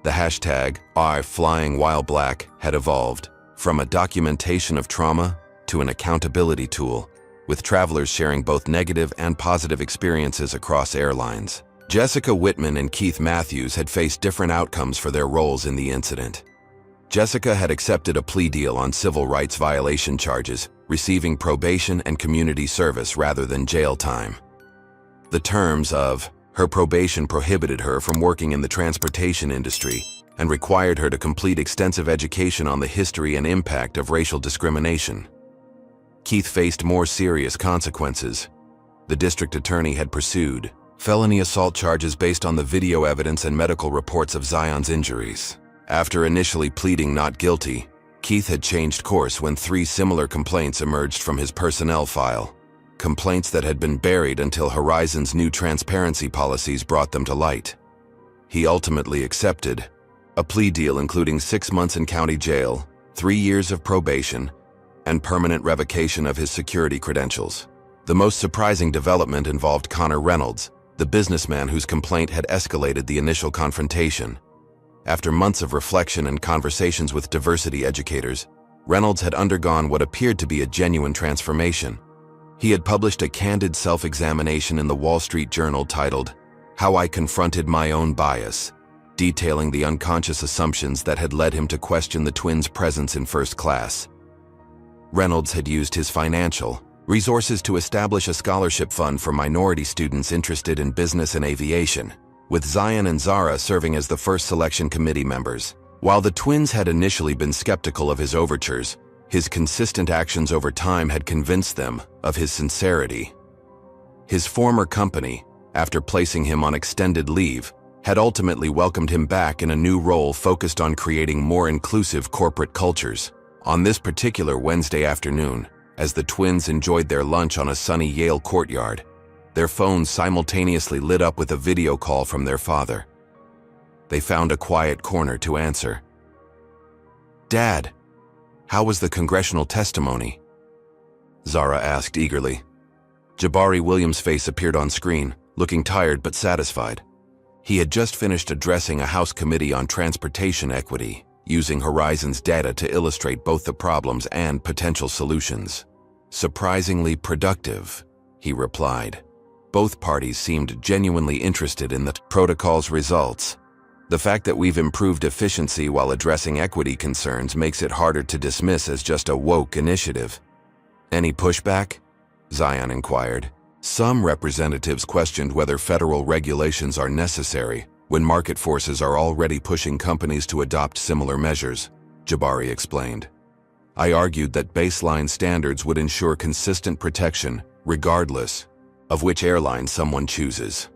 The hashtag #IFlyingWhileBlack had evolved from a documentation of trauma to an accountability tool, with travelers sharing both negative and positive experiences across airlines. Jessica Whitman and Keith Matthews had faced different outcomes for their roles in the incident. Jessica had accepted a plea deal on civil rights violation charges, receiving probation and community service rather than jail time. The terms of her probation prohibited her from working in the transportation industry and required her to complete extensive education on the history and impact of racial discrimination. Keith faced more serious consequences. The district attorney had pursued felony assault charges based on the video evidence and medical reports of Zion's injuries. After initially pleading not guilty, Keith had changed course when 3 similar complaints emerged from his personnel file. Complaints that had been buried until Horizon's new transparency policies brought them to light. He ultimately accepted a plea deal including 6 months in county jail, 3 years of probation, and permanent revocation of his security credentials. The most surprising development involved Connor Reynolds, the businessman whose complaint had escalated the initial confrontation. After months of reflection and conversations with diversity educators, Reynolds had undergone what appeared to be a genuine transformation. He had published a candid self-examination in the Wall Street Journal titled, "How I Confronted My Own Bias," detailing the unconscious assumptions that had led him to question the twins' presence in first class. Reynolds had used his financial resources to establish a scholarship fund for minority students interested in business and aviation, with Zion and Zara serving as the first selection committee members. While the twins had initially been skeptical of his overtures, his consistent actions over time had convinced them of his sincerity. His former company, after placing him on extended leave, had ultimately welcomed him back in a new role focused on creating more inclusive corporate cultures. On this particular Wednesday afternoon, as the twins enjoyed their lunch on a sunny Yale courtyard, their phones simultaneously lit up with a video call from their father. They found a quiet corner to answer. "Dad, how was the congressional testimony?" Zara asked eagerly. Jabari Williams' face appeared on screen, looking tired but satisfied. He had just finished addressing a House committee on transportation equity, using Horizon's data to illustrate both the problems and potential solutions. "Surprisingly productive," he replied. Both parties seemed genuinely interested in the protocol's results. "The fact that we've improved efficiency while addressing equity concerns makes it harder to dismiss as just a woke initiative." "Any pushback?" Zion inquired. Some representatives questioned whether federal regulations are necessary when market forces are already pushing companies to adopt similar measures, Jabari explained. "I argued that baseline standards would ensure consistent protection, regardless of which airline someone chooses."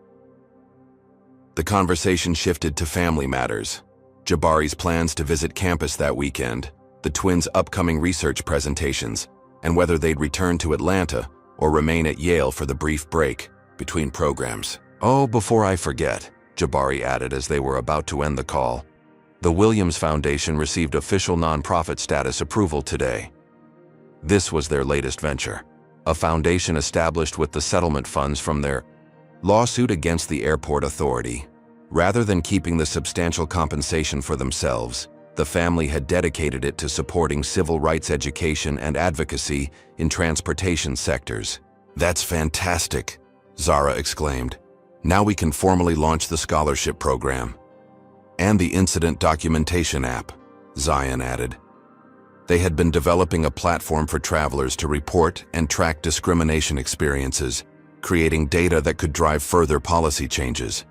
The conversation shifted to family matters. Jabari's plans to visit campus that weekend, the twins' upcoming research presentations, and whether they'd return to Atlanta or remain at Yale for the brief break between programs. "Oh, before I forget," Jabari added as they were about to end the call, "the Williams Foundation received official nonprofit status approval today." This was their latest venture, a foundation established with the settlement funds from their lawsuit against the airport authority. Rather than keeping the substantial compensation for themselves, the family had dedicated it to supporting civil rights education and advocacy in transportation sectors. "That's fantastic," Zara exclaimed. "Now we can formally launch the scholarship program." "And the incident documentation app," Zion added. They had been developing a platform for travelers to report and track discrimination experiences, creating data that could drive further policy changes.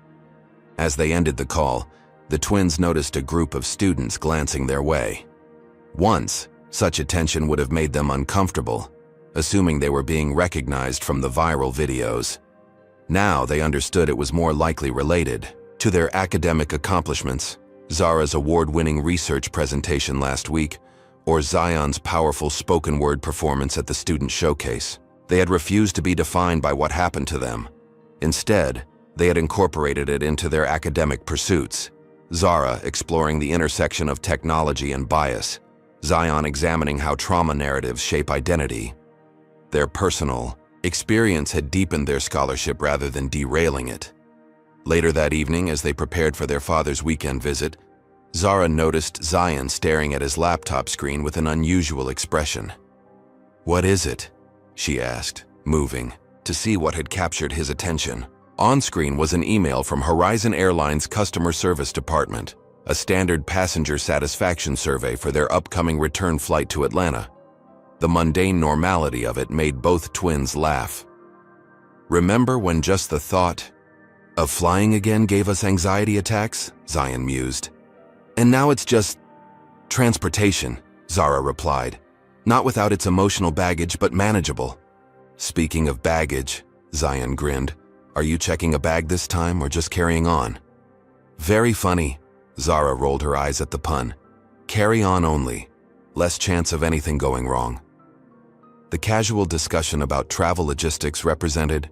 As they ended the call, the twins noticed a group of students glancing their way. Once, such attention would have made them uncomfortable, assuming they were being recognized from the viral videos. Now they understood it was more likely related to their academic accomplishments, Zara's award-winning research presentation last week, or Zion's powerful spoken word performance at the student showcase. They had refused to be defined by what happened to them. Instead, they had incorporated it into their academic pursuits. Zara exploring the intersection of technology and bias, Zion examining how trauma narratives shape identity. Their personal experience had deepened their scholarship rather than derailing it. Later that evening, as they prepared for their father's weekend visit, Zara noticed Zion staring at his laptop screen with an unusual expression. "What is it?" she asked, moving, to see what had captured his attention. On screen was an email from Horizon Airline's customer service department, a standard passenger satisfaction survey for their upcoming return flight to Atlanta. The mundane normality of it made both twins laugh. "Remember when just the thought of flying again gave us anxiety attacks?" Zion mused. "And now it's just transportation," Zara replied. "Not without its emotional baggage, but manageable." "Speaking of baggage," Zion grinned, "are you checking a bag this time or just carrying on?" "Very funny." Zara rolled her eyes at the pun. "Carry on only. Less chance of anything going wrong." The casual discussion about travel logistics represented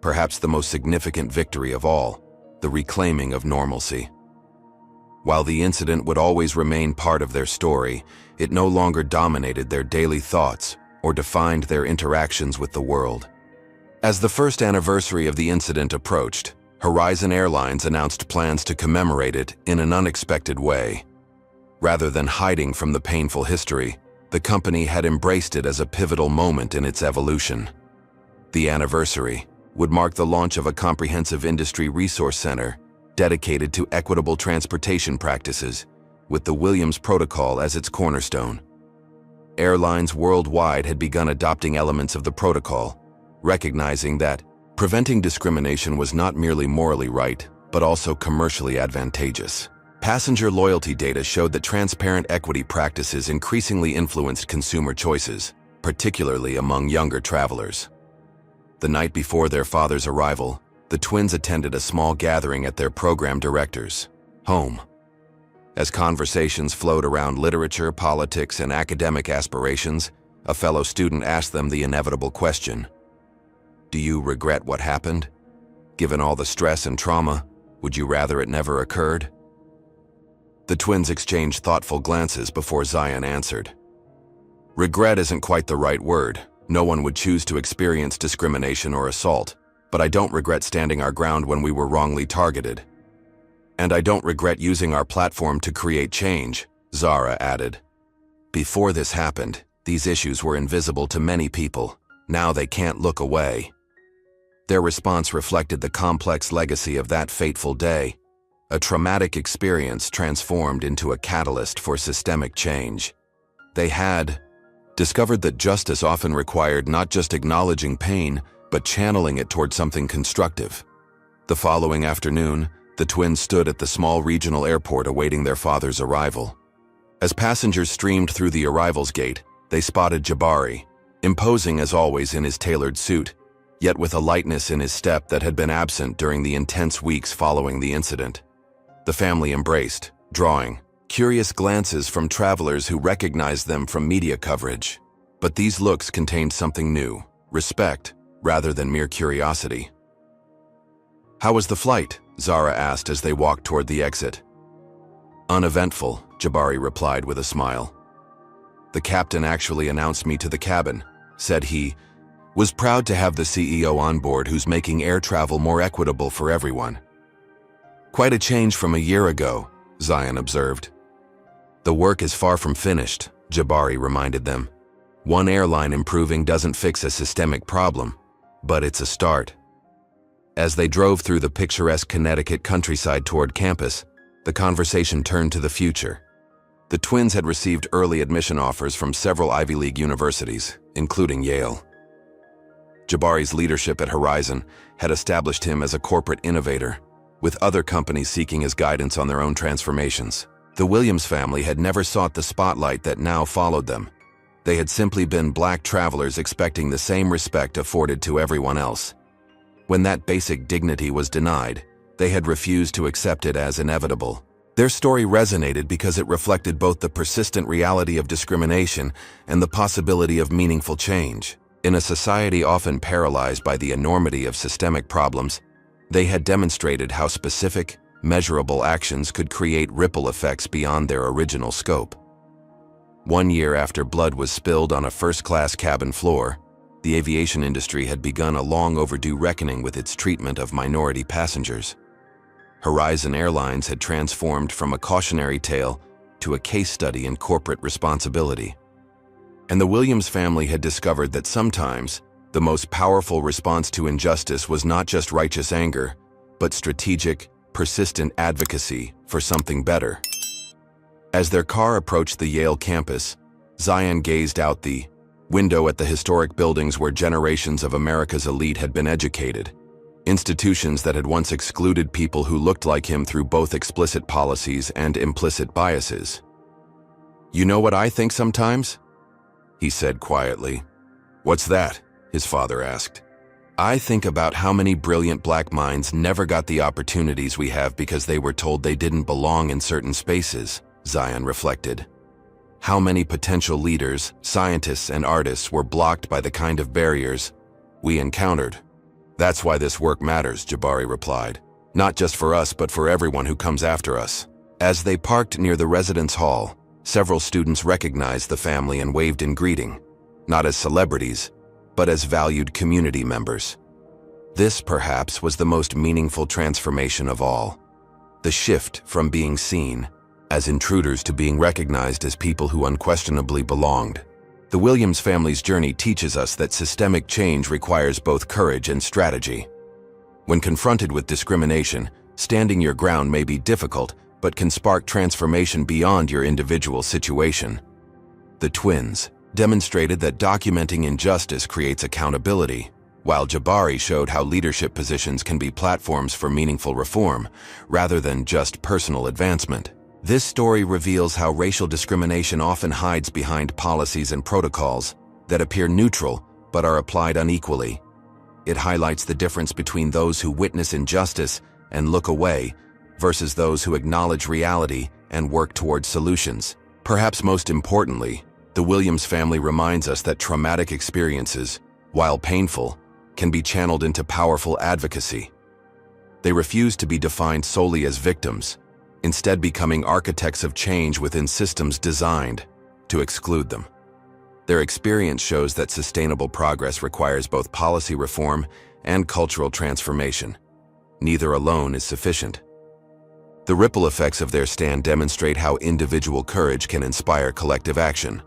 perhaps the most significant victory of all, the reclaiming of normalcy. While the incident would always remain part of their story, it no longer dominated their daily thoughts or defined their interactions with the world. As the first anniversary of the incident approached, Horizon Airlines announced plans to commemorate it in an unexpected way. Rather than hiding from the painful history, the company had embraced it as a pivotal moment in its evolution. The anniversary would mark the launch of a comprehensive industry resource center dedicated to equitable transportation practices, with the Williams Protocol as its cornerstone. Airlines worldwide had begun adopting elements of the protocol, recognizing that preventing discrimination was not merely morally right, but also commercially advantageous. Passenger loyalty data showed that transparent equity practices increasingly influenced consumer choices, particularly among younger travelers. The night before their father's arrival, the twins attended a small gathering at their program director's home. As conversations flowed around literature, politics, and academic aspirations, a fellow student asked them the inevitable question: "Do you regret what happened? Given all the stress and trauma, would you rather it never occurred?" The twins exchanged thoughtful glances before Zion answered. "Regret isn't quite the right word. No one would choose to experience discrimination or assault, but I don't regret standing our ground when we were wrongly targeted. And I don't regret using our platform to create change," Zara added. "Before this happened, these issues were invisible to many people. Now they can't look away." Their response reflected the complex legacy of that fateful day, a traumatic experience transformed into a catalyst for systemic change. They had discovered that justice often required not just acknowledging pain, but channeling it toward something constructive. The following afternoon, the twins stood at the small regional airport awaiting their father's arrival. As passengers streamed through the arrivals gate, they spotted Jabari, imposing as always in his tailored suit, yet with a lightness in his step that had been absent during the intense weeks following the incident. The family embraced, drawing curious glances from travelers who recognized them from media coverage. But these looks contained something new, respect, rather than mere curiosity. "How was the flight?" Zara asked as they walked toward the exit. "Uneventful," Jabari replied with a smile. "The captain actually announced me to the cabin, said he was proud to have the CEO on board who's making air travel more equitable for everyone." "Quite a change from a year ago," Zion observed. "The work is far from finished," Jabari reminded them. "One airline improving doesn't fix a systemic problem, but it's a start." As they drove through the picturesque Connecticut countryside toward campus, the conversation turned to the future. The twins had received early admission offers from several Ivy League universities, including Yale. Jabari's leadership at Horizon had established him as a corporate innovator, with other companies seeking his guidance on their own transformations. The Williams family had never sought the spotlight that now followed them. They had simply been black travelers expecting the same respect afforded to everyone else. When that basic dignity was denied, they had refused to accept it as inevitable. Their story resonated because it reflected both the persistent reality of discrimination and the possibility of meaningful change. In a society often paralyzed by the enormity of systemic problems, they had demonstrated how specific, measurable actions could create ripple effects beyond their original scope. 1 year after blood was spilled on a first-class cabin floor, the aviation industry had begun a long overdue reckoning with its treatment of minority passengers. Horizon Airlines had transformed from a cautionary tale to a case study in corporate responsibility. And the Williams family had discovered that sometimes the most powerful response to injustice was not just righteous anger, but strategic, persistent advocacy for something better. As their car approached the Yale campus, Zion gazed out the window at the historic buildings where generations of America's elite had been educated, institutions that had once excluded people who looked like him through both explicit policies and implicit biases. "You know what I think sometimes?" he said quietly. "What's that?" his father asked. "I think about how many brilliant black minds never got the opportunities we have because they were told they didn't belong in certain spaces," Zion reflected. "How many potential leaders, scientists, and artists were blocked by the kind of barriers we encountered." "That's why this work matters," Jabari replied. "Not just for us, but for everyone who comes after us." As they parked near the residence hall, several students recognized the family and waved in greeting, not as celebrities, but as valued community members. This, perhaps, was the most meaningful transformation of all. The shift from being seen as intruders to being recognized as people who unquestionably belonged. The Williams family's journey teaches us that systemic change requires both courage and strategy. When confronted with discrimination, standing your ground may be difficult, but can spark transformation beyond your individual situation. The twins demonstrated that documenting injustice creates accountability, while Jabari showed how leadership positions can be platforms for meaningful reform, rather than just personal advancement. This story reveals how racial discrimination often hides behind policies and protocols that appear neutral but are applied unequally. It highlights the difference between those who witness injustice and look away versus those who acknowledge reality and work towards solutions. Perhaps most importantly, the Williams family reminds us that traumatic experiences, while painful, can be channeled into powerful advocacy. They refuse to be defined solely as victims, instead becoming architects of change within systems designed to exclude them. Their experience shows that sustainable progress requires both policy reform and cultural transformation. Neither alone is sufficient. The ripple effects of their stand demonstrate how individual courage can inspire collective action.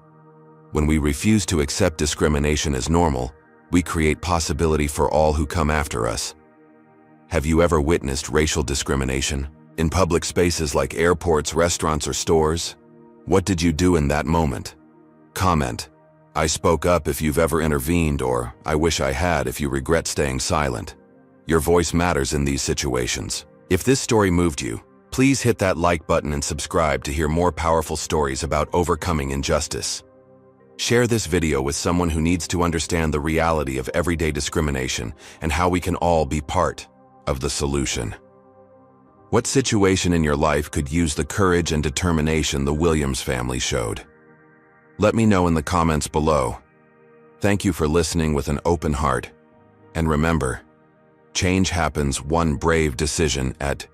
When we refuse to accept discrimination as normal, we create possibility for all who come after us. Have you ever witnessed racial discrimination? In public spaces like airports, restaurants, or stores? What did you do in that moment? Comment, "I spoke up" if you've ever intervened, or "I wish I had" if you regret staying silent. Your voice matters in these situations. If this story moved you, please hit that like button and subscribe to hear more powerful stories about overcoming injustice. Share this video with someone who needs to understand the reality of everyday discrimination and how we can all be part of the solution. What situation in your life could use the courage and determination the Williams family showed? Let me know in the comments below. Thank you for listening with an open heart. And remember, change happens one brave decision at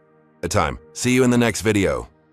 a time. See you in the next video.